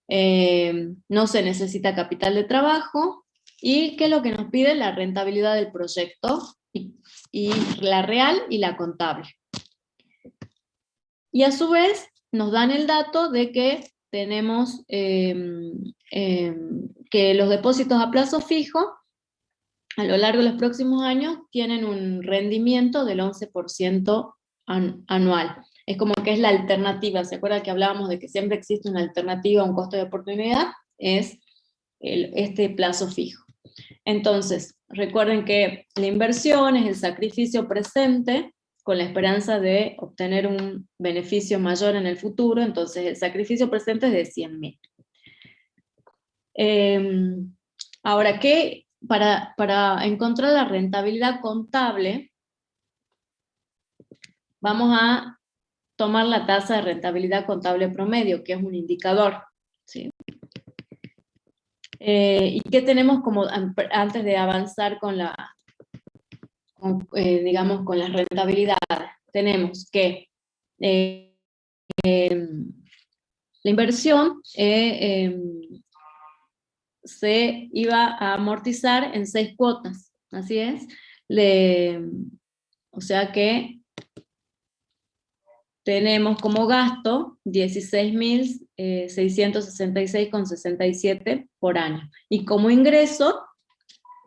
A: No se necesita capital de trabajo, y ¿qué es lo que nos pide? La rentabilidad del proyecto, y la real y la contable. Y a su vez nos dan el dato de que tenemos que los depósitos a plazo fijo a lo largo de los próximos años tienen un rendimiento del 11% anual. Es como que es la alternativa. ¿Se acuerdan que hablábamos de que siempre existe una alternativa a un costo de oportunidad? Es este plazo fijo. Entonces, recuerden que la inversión es el sacrificio presente con la esperanza de obtener un beneficio mayor en el futuro. Entonces el sacrificio presente es de 100.000. Ahora, para encontrar la rentabilidad contable, vamos a tomar la tasa de rentabilidad contable promedio, que es un indicador, ¿sí? ¿Y qué tenemos como antes de avanzar con las rentabilidades? Tenemos que la inversión se iba a amortizar en 6 cuotas, así es. O sea que tenemos como gasto 16.666,67 por año. Y como ingreso,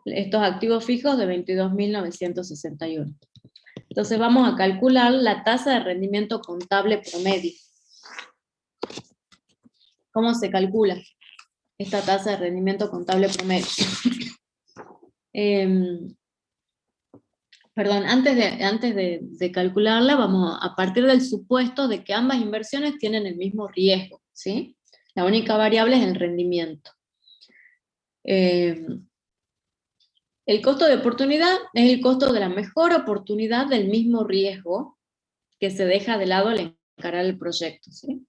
A: estos activos fijos de 22.961. Entonces vamos a calcular la tasa de rendimiento contable promedio. ¿Cómo se calcula esta tasa de rendimiento contable promedio? Perdón, antes de calcularla, vamos a partir del supuesto de que ambas inversiones tienen el mismo riesgo, ¿sí? La única variable es el rendimiento. El costo de oportunidad es el costo de la mejor oportunidad del mismo riesgo que se deja de lado al encarar el proyecto, ¿sí?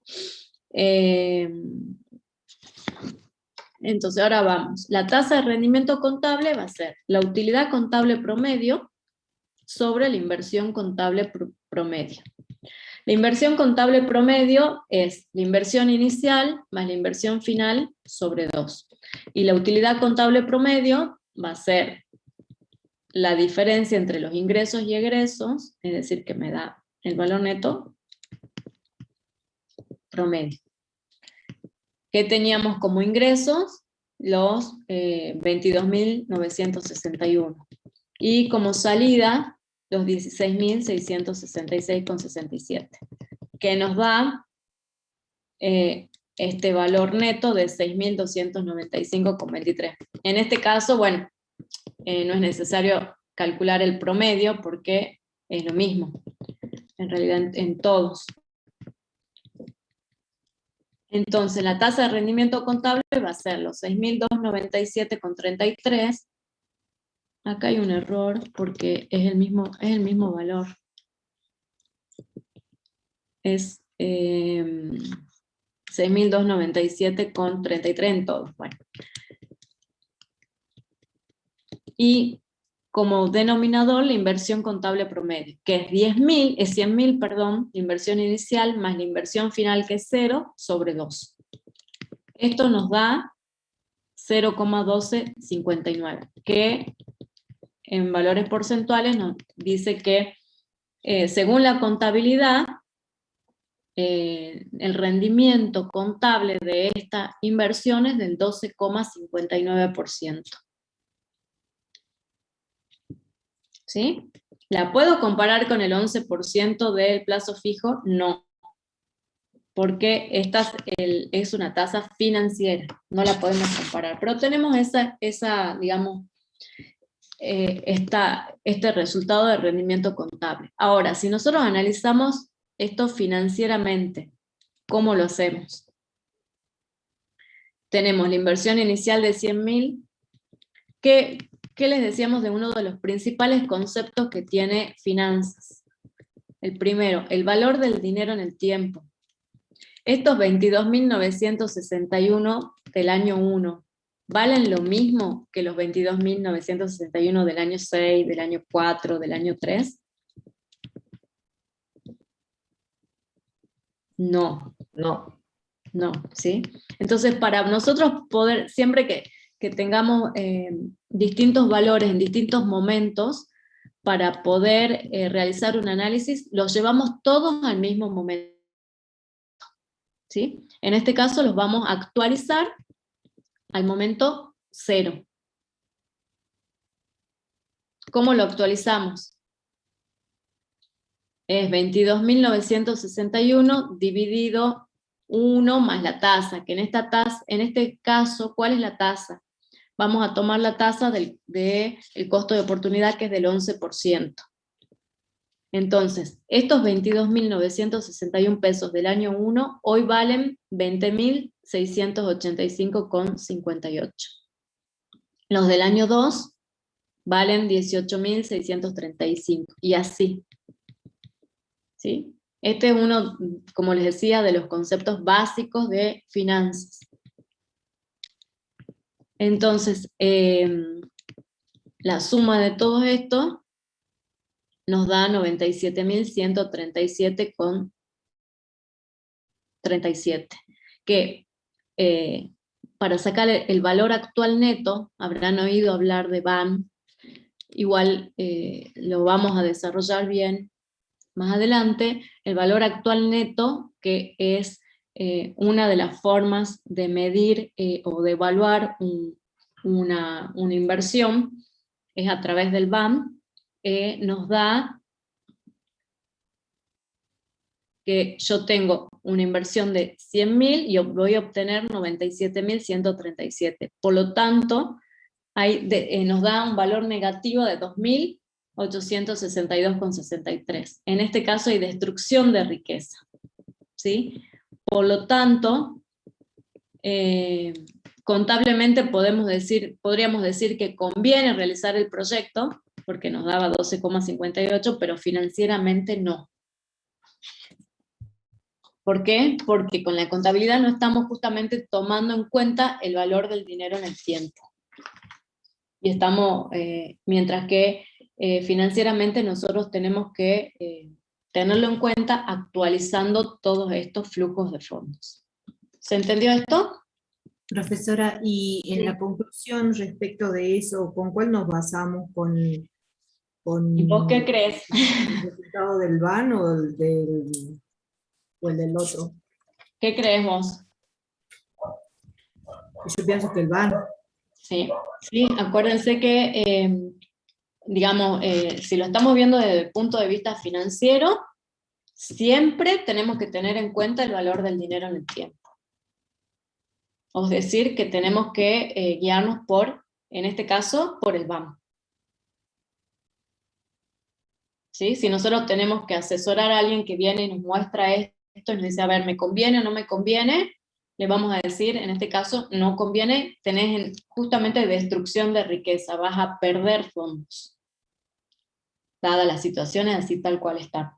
A: Entonces ahora vamos. La tasa de rendimiento contable va a ser la utilidad contable promedio sobre la inversión contable promedio. La inversión contable promedio es la inversión inicial más la inversión final sobre 2. Y la utilidad contable promedio va a ser la diferencia entre los ingresos y egresos, es decir, que me da el valor neto promedio. ¿Qué teníamos como ingresos? Los 22.961. Y como salida, los 16.666,67, que nos da este valor neto de 6.295,23. En este caso, bueno, no es necesario calcular el promedio porque es lo mismo, en realidad en todos. Entonces la tasa de rendimiento contable va a ser los 6.297,33. Acá hay un error porque es el mismo valor. Es 6.297,33 en todos. Bueno. Y como denominador la inversión contable promedio, que es 100.000, perdón, la inversión inicial más la inversión final, que es 0 sobre 2. Esto nos da 0,1259, que en valores porcentuales nos dice que según la contabilidad, el rendimiento contable de esta inversión es del 12,59%. ¿Sí? ¿La puedo comparar con el 11% del plazo fijo? No, porque esta es una tasa financiera, no la podemos comparar, pero tenemos digamos, este resultado de rendimiento contable. Ahora, si nosotros analizamos esto financieramente, ¿Cómo lo hacemos? Tenemos la inversión inicial de 100.000. ¿Qué les decíamos de uno de los principales conceptos que tiene finanzas? El primero, el valor del dinero en el tiempo. Estos 22.961 del año 1, ¿valen lo mismo que los 22.961 del año 6, del año 4, del año 3? No.
C: No.
A: No, ¿sí? Entonces, para nosotros poder, siempre que tengamos distintos valores en distintos momentos, para poder realizar un análisis, los llevamos todos al mismo momento, ¿sí? En este caso los vamos a actualizar al momento 0. ¿Cómo lo actualizamos? Es 22.961 dividido 1 más la tasa, que en este caso, ¿cuál es la tasa? Vamos a tomar la tasa del costo de oportunidad, que es del 11%. Entonces, estos 22.961 pesos del año 1, hoy valen 20.685,58. Los del año 2 valen 18.635, y así. ¿Sí? Este es uno, como les decía, de los conceptos básicos de finanzas. Entonces, la suma de todo esto nos da 97.137,37, que para sacar el valor actual neto, habrán oído hablar de BAN, igual lo vamos a desarrollar bien más adelante. El valor actual neto, que es una de las formas de medir o de evaluar una inversión, es a través del BAM, nos da que yo tengo una inversión de 100.000 y voy a obtener 97.137. Por lo tanto, nos da un valor negativo de 2.862,63. En este caso hay destrucción de riqueza, ¿sí? Por lo tanto, contablemente podríamos decir que conviene realizar el proyecto, porque nos daba 12,58, pero financieramente no. ¿Por qué? Porque con la contabilidad no estamos justamente tomando en cuenta el valor del dinero en el tiempo. Y estamos, mientras que financieramente nosotros tenemos que tenerlo en cuenta actualizando todos estos flujos de fondos. ¿Se entendió esto?
F: Profesora, y en
A: Sí.
F: la conclusión respecto de eso, ¿con cuál nos basamos?
A: ¿Y vos qué crees?
F: ¿El resultado del BAN o el del otro?
A: ¿Qué crees vos?
F: Yo pienso que el BAN.
A: Sí, acuérdense que, digamos, si lo estamos viendo desde el punto de vista financiero, siempre tenemos que tener en cuenta el valor del dinero en el tiempo. Es decir, que tenemos que guiarnos en este caso, por el BAM. ¿Sí? Si nosotros tenemos que asesorar a alguien que viene y nos muestra esto y nos dice, a ver, ¿me conviene o no me conviene? Le vamos a decir, en este caso, no conviene, tenés justamente destrucción de riqueza, vas a perder fondos, dada las situaciones así tal cual están.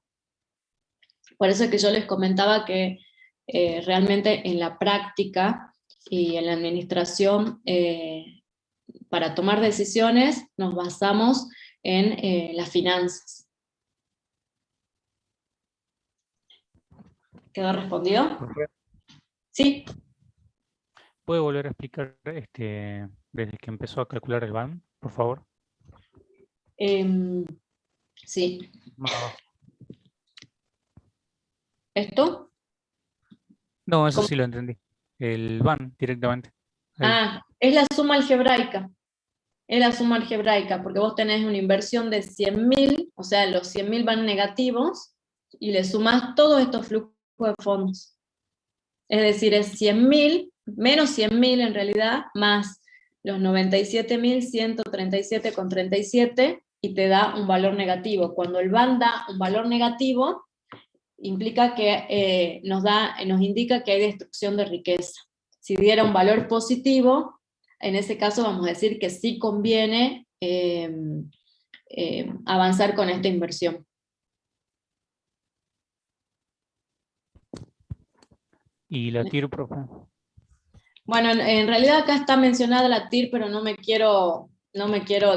A: Por eso es que yo les comentaba que realmente en la práctica y en la administración, para tomar decisiones, nos basamos en las finanzas. ¿Quedó respondido? Sí.
E: ¿Puede volver a explicar desde que empezó a calcular el BAN, por favor?
A: Sí.
E: Más abajo.
A: ¿Esto?
E: No, eso
A: ¿Cómo?
E: sí lo entendí. El BAN directamente. Ahí.
A: Ah, es la suma algebraica. Es la suma algebraica, porque vos tenés una inversión de 100.000, o sea, los 100.000 van negativos, y le sumás todos estos flujos de fondos. Es decir, es 100.000, menos 100.000 en realidad, más los 97.137,37, y te da un valor negativo. Cuando el BAN da un valor negativo, implica que nos indica que hay destrucción de riqueza. Si diera un valor positivo, en ese caso vamos a decir que sí conviene avanzar con esta inversión.
E: ¿Y la TIR, profe?
A: Bueno, en realidad acá está mencionada la TIR, pero no me quiero,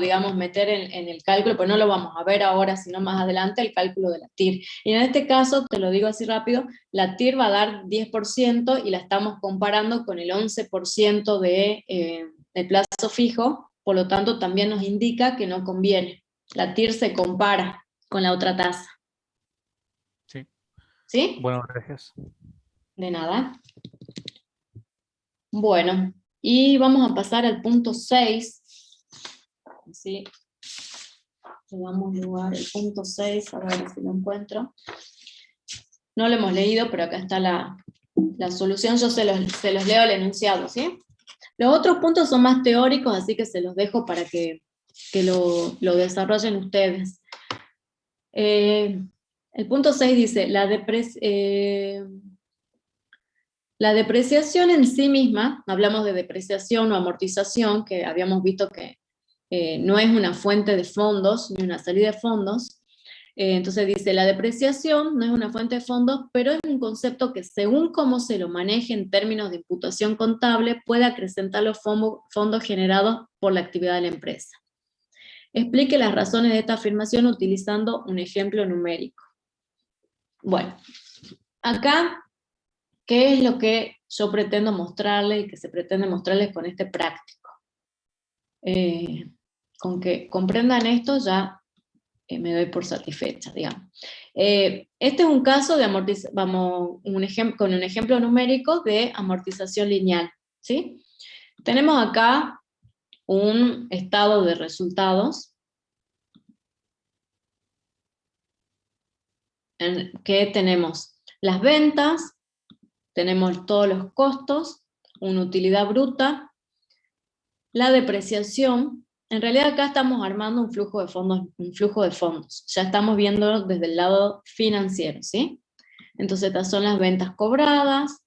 A: digamos, meter en el cálculo, pues no lo vamos a ver ahora, sino más adelante, el cálculo de la TIR. Y en este caso, te lo digo así rápido, la TIR va a dar 10% y la estamos comparando con el 11% de plazo fijo, por lo tanto también nos indica que no conviene. La TIR se compara con la otra tasa.
E: Sí.
A: ¿Sí?
E: Bueno, gracias.
A: De nada. Bueno, y vamos a pasar al punto 6. Así, le damos lugar al punto 6, a ver si lo encuentro. No lo hemos leído, pero acá está la solución, yo se los leo el enunciado, ¿sí? Los otros puntos son más teóricos, así que se los dejo para que lo desarrollen ustedes. El punto 6 dice, la depreciación en sí misma, hablamos de depreciación o amortización, que habíamos visto que no es una fuente de fondos, ni una salida de fondos. Entonces dice, la depreciación no es una fuente de fondos, pero es un concepto que según cómo se lo maneje en términos de imputación contable, puede acrecentar los fondos generados por la actividad de la empresa. Explique las razones de esta afirmación utilizando un ejemplo numérico. Bueno, acá, ¿qué es lo que yo pretendo mostrarles y que se pretende mostrarles con este práctico? Con que comprendan esto ya me doy por satisfecha, digamos. Este es un caso de con un ejemplo numérico de amortización lineal, ¿sí? Tenemos acá un estado de resultados en que tenemos las ventas, tenemos todos los costos, una utilidad bruta, la depreciación. En realidad acá estamos armando un flujo de fondos, ya estamos viendo desde el lado financiero, ¿sí? Entonces estas son las ventas cobradas,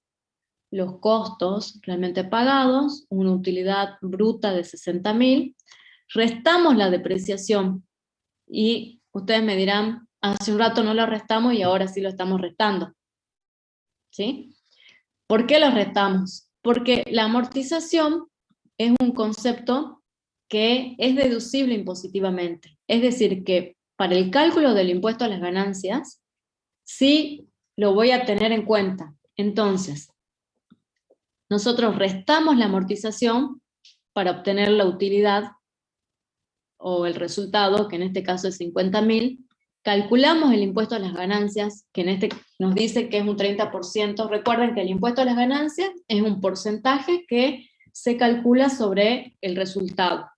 A: los costos realmente pagados, una utilidad bruta de 60.000, restamos la depreciación, y ustedes me dirán, hace un rato no lo restamos y ahora sí lo estamos restando, ¿sí? ¿Por qué lo restamos? Porque la amortización es un concepto que es deducible impositivamente. Es decir, que para el cálculo del impuesto a las ganancias, sí lo voy a tener en cuenta. Entonces, nosotros restamos la amortización para obtener la utilidad o el resultado, que en este caso es 50.000, calculamos el impuesto a las ganancias, que en este nos dice que es un 30%. Recuerden que el impuesto a las ganancias es un porcentaje que se calcula sobre el resultado,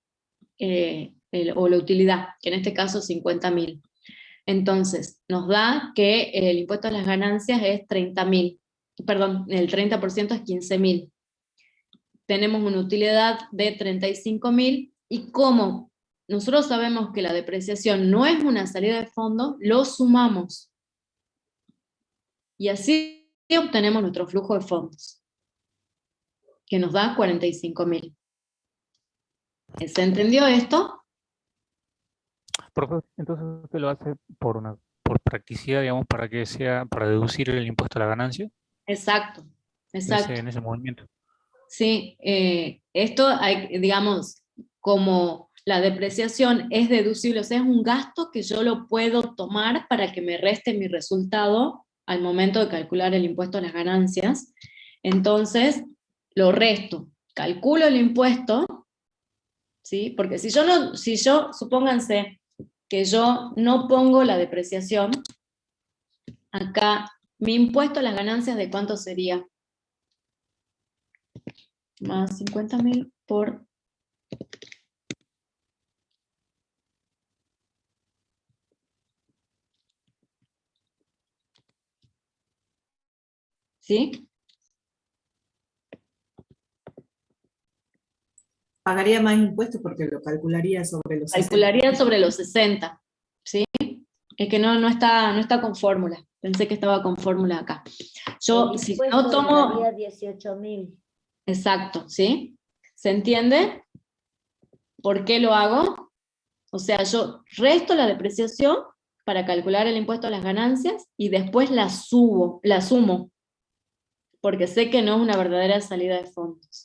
A: o la utilidad, que en este caso es 50.000. Entonces, nos da que el impuesto a las ganancias es 30.000, perdón, el 30% es 15.000. Tenemos una utilidad de 35.000, y como nosotros sabemos que la depreciación no es una salida de fondo, lo sumamos. Y así obtenemos nuestro flujo de fondos, que nos da 45.000. ¿Se entendió esto?
E: Profe, entonces usted lo hace por practicidad, digamos, para deducir el impuesto a la ganancia.
A: Exacto, exacto.
E: En ese movimiento.
A: Sí, esto hay, digamos, como la depreciación es deducible, o sea, es un gasto que yo lo puedo tomar para que me reste mi resultado al momento de calcular el impuesto a las ganancias. Entonces, lo resto, calculo el impuesto, ¿sí? Porque si yo, supónganse que yo no pongo la depreciación, acá, mi impuesto a las ganancias, ¿de cuánto sería? Más 50.000 por... ¿Sí?
F: Pagaría más impuestos porque lo calcularía sobre los 60.
A: Calcularía sobre los 60, ¿sí? Es que no está con fórmula. Pensé que estaba con fórmula acá. Yo,
G: El
A: si
G: impuesto
A: no tomo...
G: daría 18.000.
A: Exacto, ¿sí? ¿Se entiende por qué lo hago? O sea, yo resto la depreciación para calcular el impuesto a las ganancias y después la sumo, porque sé que no es una verdadera salida de fondos.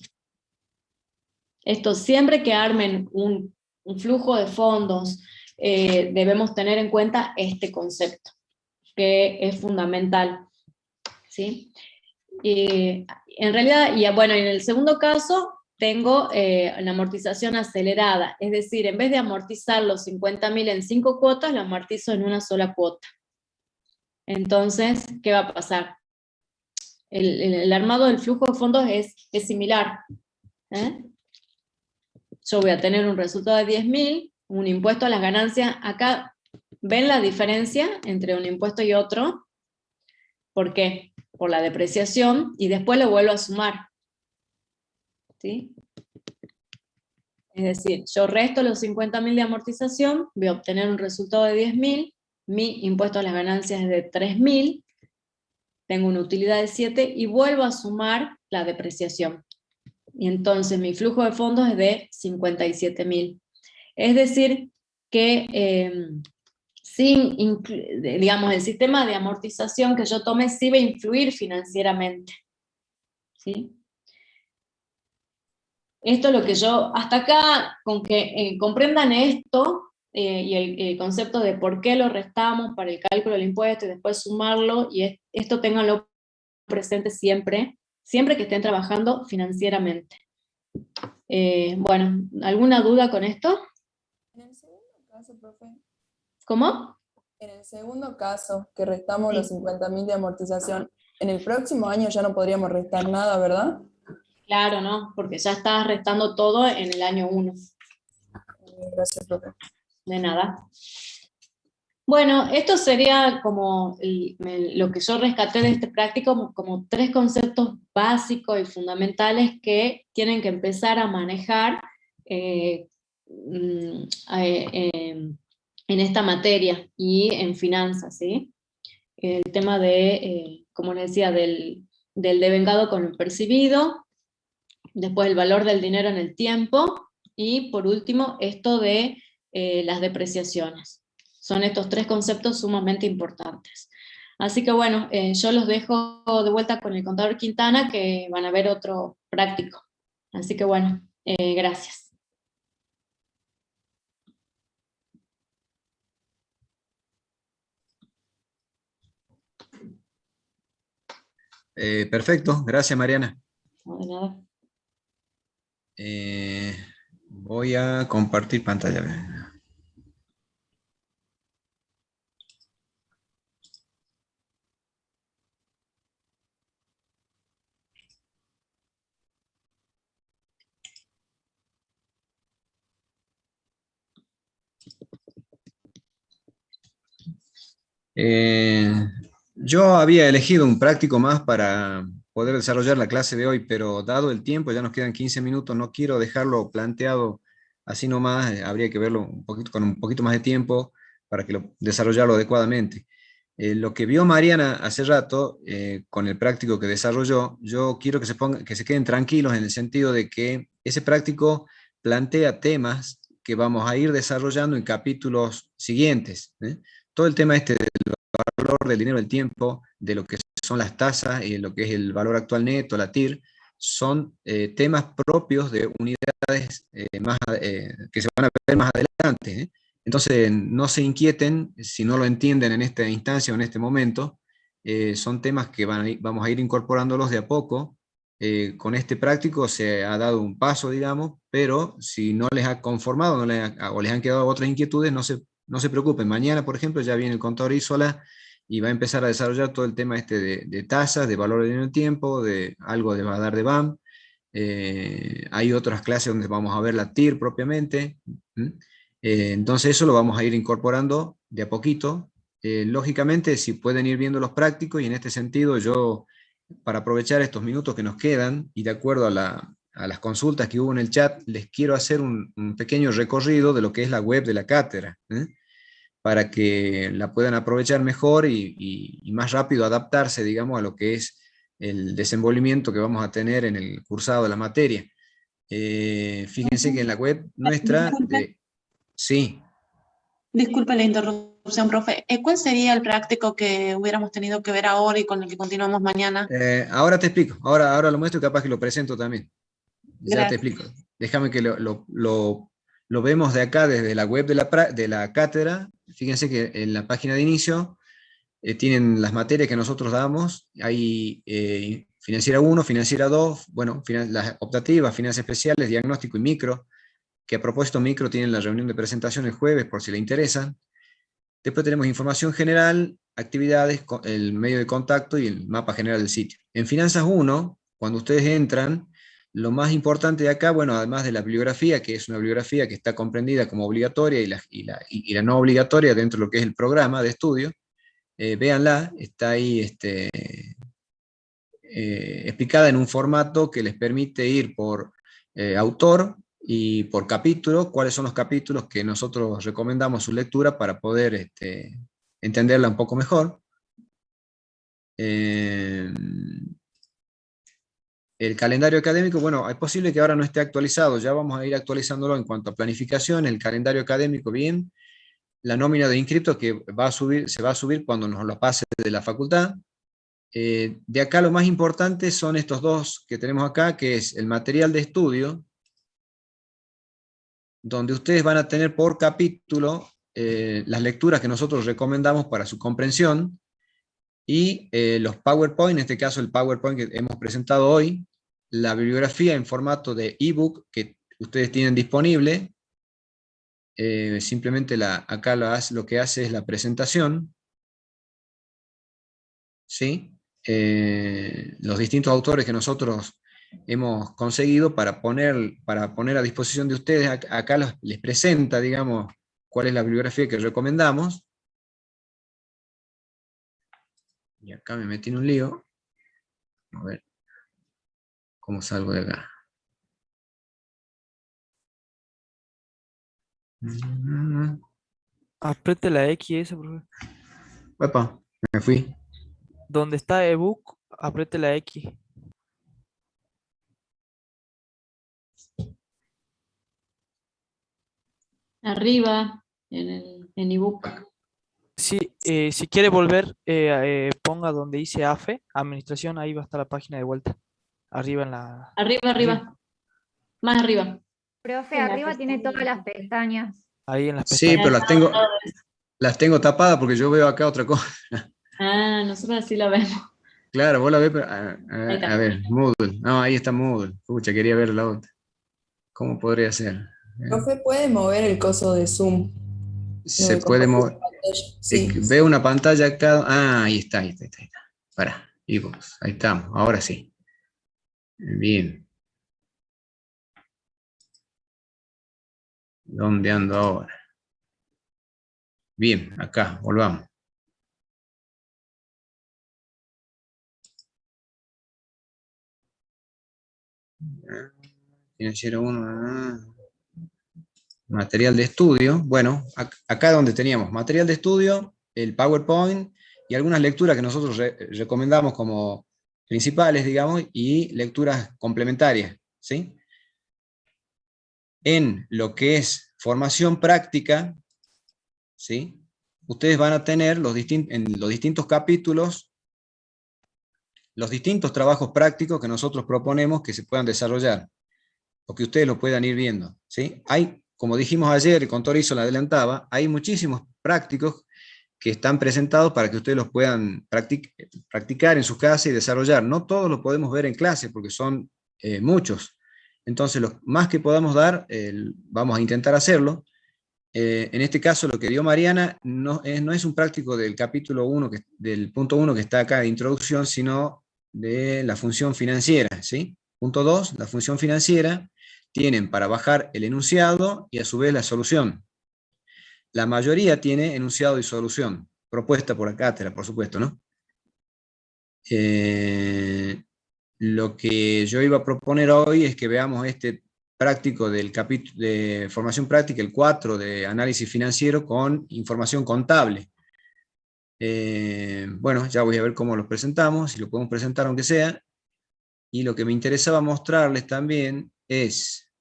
A: Esto siempre que armen un flujo de fondos, debemos tener en cuenta este concepto, que es fundamental, ¿sí? En realidad, y bueno, en el segundo caso, tengo la amortización acelerada, es decir, en vez de amortizar los 50.000 en 5 cuotas, lo amortizo en una sola cuota. Entonces, ¿qué va a pasar? El armado del flujo de fondos es similar. Yo voy a tener un resultado de 10.000, un impuesto a las ganancias. Acá, ¿ven la diferencia entre un impuesto y otro? ¿Por qué? Por la depreciación, y después lo vuelvo a sumar. ¿Sí? Es decir, yo resto los 50.000 de amortización, voy a obtener un resultado de 10.000, mi impuesto a las ganancias es de 3.000, tengo una utilidad de 7 y vuelvo a sumar la depreciación. Y entonces mi flujo de fondos es de 57.000. Es decir, que digamos, el sistema de amortización que yo tome sí va a influir financieramente. ¿Sí? Esto es lo que yo, hasta acá, con que comprendan esto, y el concepto de por qué lo restamos para el cálculo del impuesto y después sumarlo, y esto ténganlo presente siempre, siempre que estén trabajando financieramente. Bueno, ¿alguna duda con esto?
H: En el segundo caso, profe.
A: ¿Cómo?
H: En el segundo caso, que restamos
A: Sí.
H: los 50.000 de amortización, en el próximo año ya no podríamos restar nada, ¿verdad?
A: Claro, no, porque ya estás restando todo en el año 1.
H: Gracias, profe.
A: De nada. Bueno, esto sería como lo que yo rescaté de este práctico, como 3 conceptos básicos y fundamentales que tienen que empezar a manejar en esta materia y en finanzas, ¿sí? El tema de, como les decía, del devengado con lo percibido, después el valor del dinero en el tiempo, y por último esto de las depreciaciones. Son estos 3 conceptos sumamente importantes. Así que bueno, yo los dejo de vuelta con el contador Quintana, que van a ver otro práctico. Así que bueno, gracias.
B: Perfecto, gracias Mariana.
A: No, de nada.
B: Voy a compartir pantalla. Yo había elegido un práctico más para poder desarrollar la clase de hoy, pero dado el tiempo, ya nos quedan 15 minutos, no quiero dejarlo planteado así nomás, habría que verlo un poquito, con un poquito más de tiempo para desarrollarlo adecuadamente. Lo que vio Mariana hace rato, con el práctico que desarrolló, yo quiero que se queden tranquilos en el sentido de que ese práctico plantea temas que vamos a ir desarrollando en capítulos siguientes. Todo el tema del valor del dinero del tiempo, de lo que son las tasas y lo que es el valor actual neto, la TIR, son temas propios de unidades que se van a ver más adelante. Entonces, no se inquieten si no lo entienden en esta instancia o en este momento. Son temas que vamos a ir incorporándolos de a poco. Con este práctico se ha dado un paso, digamos, pero si no les ha conformado o les han quedado otras inquietudes, no se preocupen. Mañana, por ejemplo, ya viene el contador Isola y va a empezar a desarrollar todo el tema de tasas, de valor de dinero en el tiempo, de algo de Badar de BAM. Hay otras clases donde vamos a ver la TIR propiamente. Entonces eso lo vamos a ir incorporando de a poquito. Lógicamente, si pueden ir viendo los prácticos, y en este sentido yo, para aprovechar estos minutos que nos quedan, y de acuerdo a las consultas que hubo en el chat, les quiero hacer un pequeño recorrido de lo que es la web de la cátedra. para que la puedan aprovechar mejor y más rápido adaptarse, digamos, a lo que es el desenvolvimiento que vamos a tener en el cursado de la materia. Fíjense que en la web nuestra...
G: Disculpe.
B: Sí.
G: Disculpe la interrupción, profe. ¿Cuál sería el práctico que hubiéramos tenido que ver ahora y con el que continuamos mañana?
B: Ahora te explico, ahora lo muestro y capaz que lo presento también. Ya te
G: Gracias.
B: explico. Déjame que lo vemos de acá, desde la web de la cátedra. Fíjense que en la página de inicio tienen las materias que nosotros damos. Hay financiera 1, financiera 2, bueno, las optativas, finanzas especiales, diagnóstico y micro, que a propósito micro tienen la reunión de presentación el jueves por si le interesa. Después tenemos información general, actividades, el medio de contacto y el mapa general del sitio. En Finanzas 1, cuando ustedes entran, lo más importante de acá, bueno, además de la bibliografía, que es una bibliografía que está comprendida como obligatoria y la no obligatoria dentro de lo que es el programa de estudio, véanla, está ahí explicada en un formato que les permite ir por autor y por capítulo, cuáles son los capítulos que nosotros recomendamos su lectura para poder entenderla un poco mejor. El calendario académico, bueno, es posible que ahora no esté actualizado, ya vamos a ir actualizándolo en cuanto a planificación, el calendario académico bien, la nómina de inscriptos que se va a subir cuando nos lo pase de la facultad. De acá lo más importante son estos dos que tenemos acá, que es el material de estudio, donde ustedes van a tener por capítulo las lecturas que nosotros recomendamos para su comprensión, y los PowerPoint, en este caso el PowerPoint que hemos presentado hoy, la bibliografía en formato de ebook que ustedes tienen disponible, simplemente acá lo que hace es la presentación, ¿sí? Los distintos autores que nosotros hemos conseguido para poner a disposición de ustedes, acá les presenta, digamos, cuál es la bibliografía que recomendamos. Y acá me metí en un lío. A ver cómo salgo de acá.
I: Apriete la X esa, profe.
B: Epa, me fui.
I: Donde está ebook, apriete la X.
A: Arriba, en ebook.
I: Sí, si quiere volver, ponga donde dice AFE, Administración, ahí va a estar la página de vuelta. Arriba en la...
A: Arriba. Más arriba.
J: Profe,
A: En la
J: arriba tiene todas
A: pestaña.
J: las pestañas.
I: Ahí en las
B: Sí,
I: pestañas.
B: pero las tengo tapadas porque yo veo acá otra cosa.
A: Ah, nosotros así la vemos.
B: Claro, vos la ves, pero,
A: Ahí está.
B: a ver, Moodle. No, ahí está Moodle. Pucha, quería ver la otra. ¿Cómo podría ser?
H: Profe, ¿puede mover el coso de Zoom?
B: Se
H: de
B: puede
H: compartir
B: mover.
H: pantalla. Sí.
B: Veo una pantalla acá. Ah, ahí está. Pará, y vos, ahí estamos, ahora sí. Bien. ¿Dónde ando ahora? Bien, acá, volvamos. Financiero 1. Material de estudio. Bueno, acá donde teníamos material de estudio, el PowerPoint y algunas lecturas que nosotros recomendamos como principales, digamos, y lecturas complementarias, ¿sí? En lo que es formación práctica, ¿sí? Ustedes van a tener en los distintos capítulos los distintos trabajos prácticos que nosotros proponemos que se puedan desarrollar, o que ustedes lo puedan ir viendo, ¿sí? Hay, como dijimos ayer, y con Torizo la adelantaba, hay muchísimos prácticos que están presentados para que ustedes los puedan practicar en su casa y desarrollar. No todos los podemos ver en clase, porque son muchos. Entonces, lo más que podamos dar, vamos a intentar hacerlo. En este caso, lo que dio Mariana no es un práctico del capítulo 1, del punto 1 que está acá de introducción, sino de la función financiera, ¿sí? Punto 2, la función financiera, tienen para bajar el enunciado y a su vez la solución. La mayoría tiene enunciado y solución, propuesta por la cátedra, por supuesto, ¿no? Lo que yo iba a proponer hoy es que veamos este práctico del capítulo de formación práctica, el 4 de análisis financiero con información contable. Bueno, ya voy a ver cómo los presentamos, si lo podemos presentar aunque sea. Y lo que me interesaba mostrarles también es,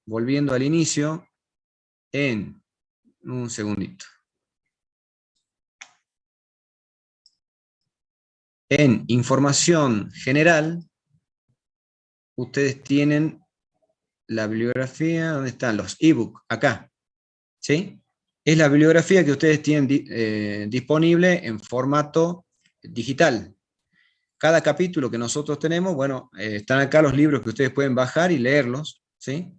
B: volviendo al inicio, en un segundito. En información general, ustedes tienen la bibliografía, ¿dónde están? Los ebook, acá, ¿sí? Es la bibliografía que ustedes tienen disponible en formato digital. Cada capítulo que nosotros tenemos, bueno, están acá los libros que ustedes pueden bajar y leerlos, ¿sí?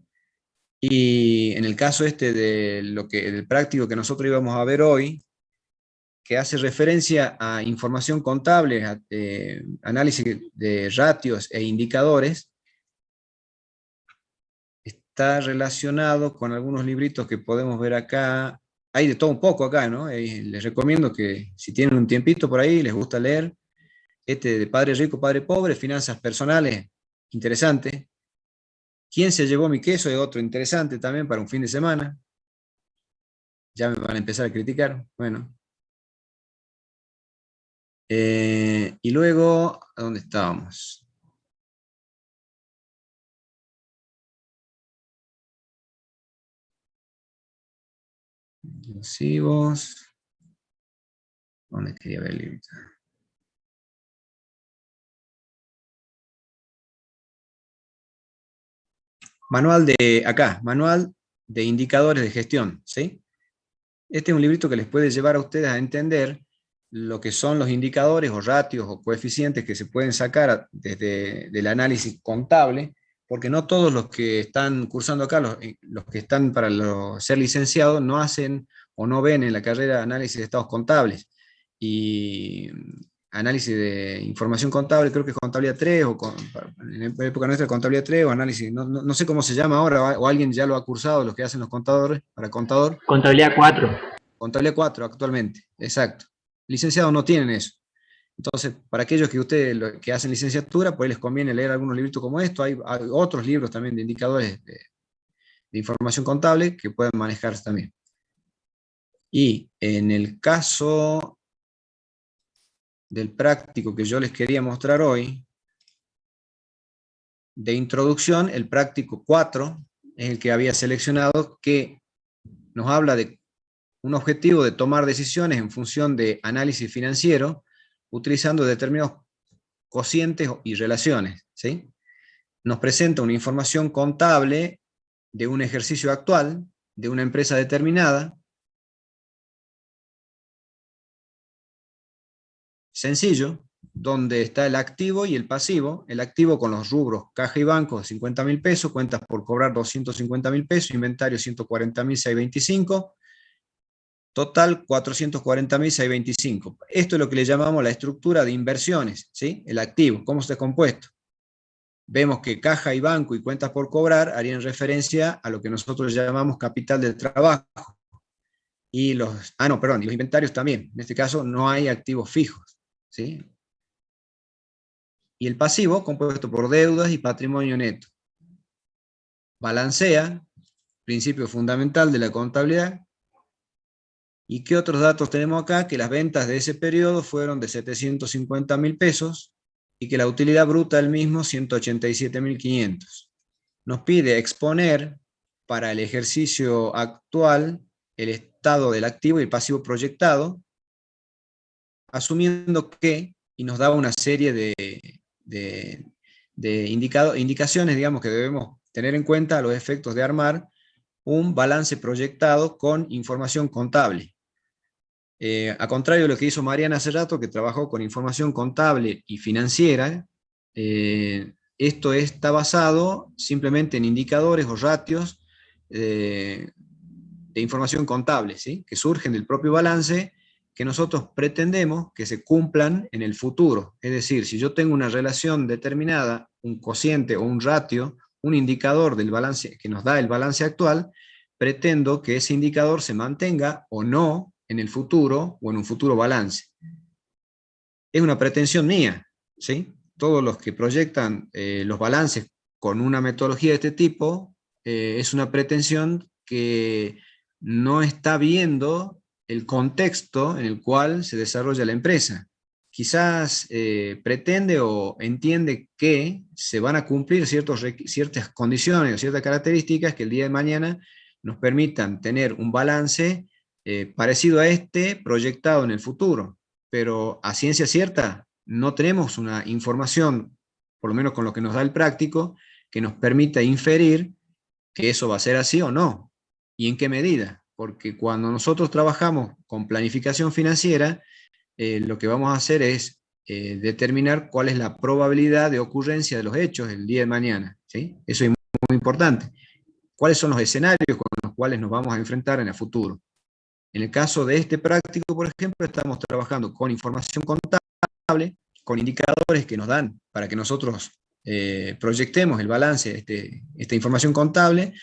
B: Y en el caso este del práctico que nosotros íbamos a ver hoy, que hace referencia a información contable, análisis de ratios e indicadores, está relacionado con algunos libritos que podemos ver acá. Hay de todo un poco acá, ¿no? Les recomiendo que si tienen un tiempito por ahí, les gusta leer, de Padre Rico, Padre Pobre, Finanzas Personales, interesante. ¿Quién se llevó mi queso? Es otro interesante también para un fin de semana. Ya me van a empezar a criticar. Bueno. Y luego, ¿a dónde estábamos? Inclusivos. ¿Dónde quería ver el libro? Manual de, acá, Manual de Indicadores de Gestión, ¿sí? Este es un librito que les puede llevar a ustedes a entender lo que son los indicadores o ratios o coeficientes que se pueden sacar desde el análisis contable, porque no todos los que están cursando acá, los que están para ser licenciados, no hacen o no ven en la carrera análisis de estados contables. Y análisis de información contable, creo que es contabilidad 3, o en la época nuestra contabilidad 3, o análisis, no sé cómo se llama ahora, o alguien ya lo ha cursado, los que hacen los contadores, para contador.
J: Contabilidad 4.
B: Contabilidad 4 actualmente, exacto. Licenciados no tienen eso. Entonces, para aquellos que ustedes que hacen licenciatura, pues les conviene leer algunos libritos como esto. Hay otros libros también de indicadores de información contable que pueden manejarse también. Y en el caso del práctico que yo les quería mostrar hoy, de introducción, el práctico 4 es el que había seleccionado, que nos habla de un objetivo de tomar decisiones en función de análisis financiero, utilizando determinados cocientes y relaciones, ¿sí? Nos presenta una información contable de un ejercicio actual, de una empresa determinada, sencillo, donde está el activo y el pasivo. El activo con los rubros caja y banco, 50.000 pesos, cuentas por cobrar 250.000 pesos, inventario 140.625, total 440.625. Esto es lo que le llamamos la estructura de inversiones, ¿sí? El activo, ¿cómo está compuesto? Vemos que caja y banco y cuentas por cobrar harían referencia a lo que nosotros llamamos capital del trabajo. Y los inventarios también. En este caso no hay activos fijos, ¿sí? Y el pasivo, compuesto por deudas y patrimonio neto. Balancea, principio fundamental de la contabilidad. ¿Y qué otros datos tenemos acá? Que las ventas de ese periodo fueron de 750.000 pesos y que la utilidad bruta del mismo 187.500. Nos pide exponer para el ejercicio actual el estado del activo y el pasivo proyectado, asumiendo que, y nos da una serie de indicaciones, digamos, que debemos tener en cuenta a los efectos de armar un balance proyectado con información contable. A contrario de lo que hizo Mariana hace rato, que trabajó con información contable y financiera, esto está basado simplemente en indicadores o ratios de información contable, ¿sí? Que surgen del propio balance, que nosotros pretendemos que se cumplan en el futuro. Es decir, si yo tengo una relación determinada, un cociente o un ratio, un indicador del balance que nos da el balance actual, pretendo que ese indicador se mantenga o no en el futuro o en un futuro balance. Es una pretensión mía, ¿sí? Todos los que proyectan los balances con una metodología de este tipo, es una pretensión que no está viendo el contexto en el cual se desarrolla la empresa. Quizás pretende o entiende que se van a cumplir ciertas condiciones o ciertas características que el día de mañana nos permitan tener un balance parecido a este proyectado en el futuro, pero a ciencia cierta no tenemos una información, por lo menos con lo que nos da el práctico, que nos permita inferir que eso va a ser así o no, y en qué medida, porque cuando nosotros trabajamos con planificación financiera, lo que vamos a hacer es determinar cuál es la probabilidad de ocurrencia de los hechos el día de mañana, ¿sí? Eso es muy importante. ¿Cuáles son los escenarios con los cuales nos vamos a enfrentar en el futuro? En el caso de este práctico, por ejemplo, estamos trabajando con información contable, con indicadores que nos dan para que nosotros proyectemos el balance de esta información contable,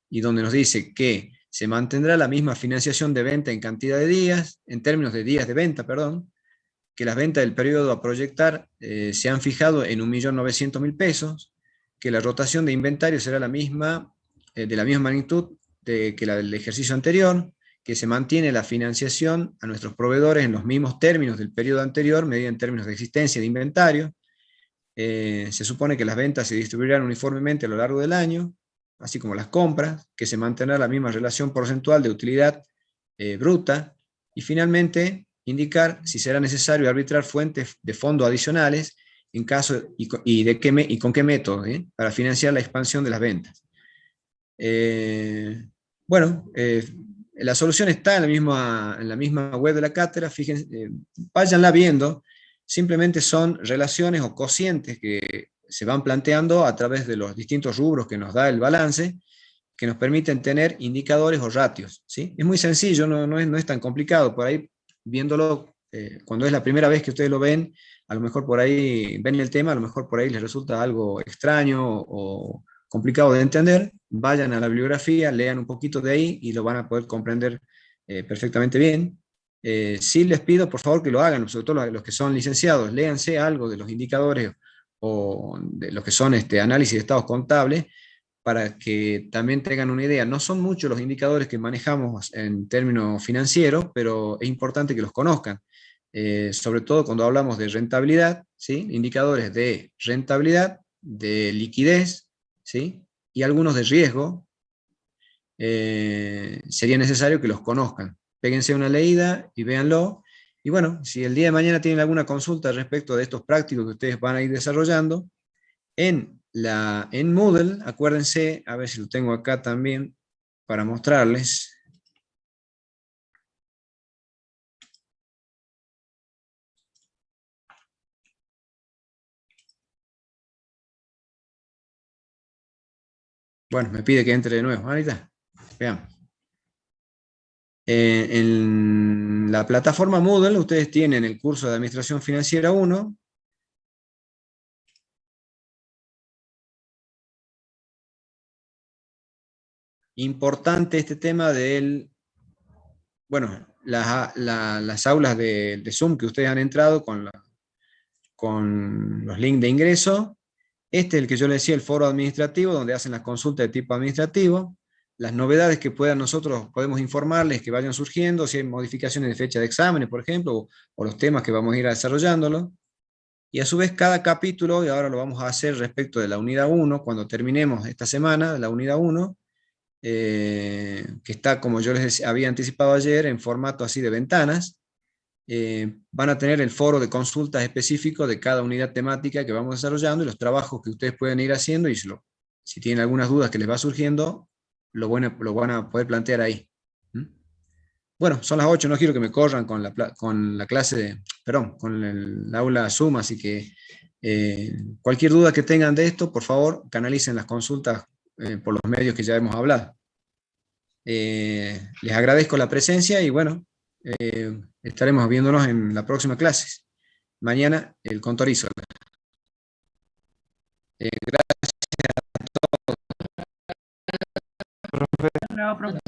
B: y donde nos dice que se mantendrá la misma financiación de venta en cantidad de días, en términos de días de venta, perdón, que las ventas del periodo a proyectar se han fijado en 1.900.000 pesos, que la rotación de inventario será la misma, de la misma magnitud que la del ejercicio anterior, que se mantiene la financiación a nuestros proveedores en los mismos términos del periodo anterior, medida en términos de existencia de inventario. Se supone que las ventas se distribuirán uniformemente a lo largo del año, así como las compras, que se mantendrá la misma relación porcentual de utilidad bruta, y finalmente indicar si será necesario arbitrar fuentes de fondo adicionales en caso y con qué método para financiar la expansión de las ventas. La solución está en la misma web de la cátedra, fíjense, váyanla viendo, simplemente son relaciones o cocientes que se van planteando a través de los distintos rubros que nos da el balance, que nos permiten tener indicadores o ratios, ¿sí? Es muy sencillo, no es tan complicado. Por ahí, viéndolo, cuando es la primera vez que ustedes lo ven, a lo mejor por ahí ven el tema, a lo mejor por ahí les resulta algo extraño o complicado de entender. Vayan a la bibliografía, lean un poquito de ahí y lo van a poder comprender perfectamente bien. Sí les pido, por favor, que lo hagan, sobre todo los que son licenciados, léanse algo de los indicadores o de los que son análisis de estados contables, para que también tengan una idea. No son muchos los indicadores que manejamos en términos financieros, pero es importante que los conozcan, sobre todo cuando hablamos de rentabilidad, ¿sí? Indicadores de rentabilidad, de liquidez, ¿sí? Y algunos de riesgo, sería necesario que los conozcan. Péguense una leída y véanlo. Y bueno, si el día de mañana tienen alguna consulta respecto de estos prácticos que ustedes van a ir desarrollando, en Moodle, acuérdense, a ver si lo tengo acá también para mostrarles. Bueno, me pide que entre de nuevo. Ahí está. Veamos. En la plataforma Moodle ustedes tienen el curso de Administración Financiera 1. Importante este tema del, bueno, las aulas de Zoom que ustedes han entrado con los links de ingreso. Este es el que yo les decía, el foro administrativo, donde hacen las consultas de tipo administrativo. Las novedades que nosotros podemos informarles que vayan surgiendo, si hay modificaciones de fecha de exámenes, por ejemplo, o los temas que vamos a ir desarrollándolo. Y a su vez cada capítulo, y ahora lo vamos a hacer respecto de la unidad 1, cuando terminemos esta semana, la unidad 1, que está, como yo les había anticipado ayer, en formato así de ventanas. Van a tener el foro de consultas específico de cada unidad temática que vamos desarrollando y los trabajos que ustedes pueden ir haciendo, y si tienen algunas dudas que les va surgiendo, lo van a poder plantear ahí. Bueno, son las 8, no quiero que me corran con la clase, con el aula Zoom, así que cualquier duda que tengan de esto, por favor, canalicen las consultas por los medios que ya hemos hablado. Les agradezco la presencia y bueno, estaremos viéndonos en la próxima clase. Mañana el contorizo. Gracias a todos.
E: Profe.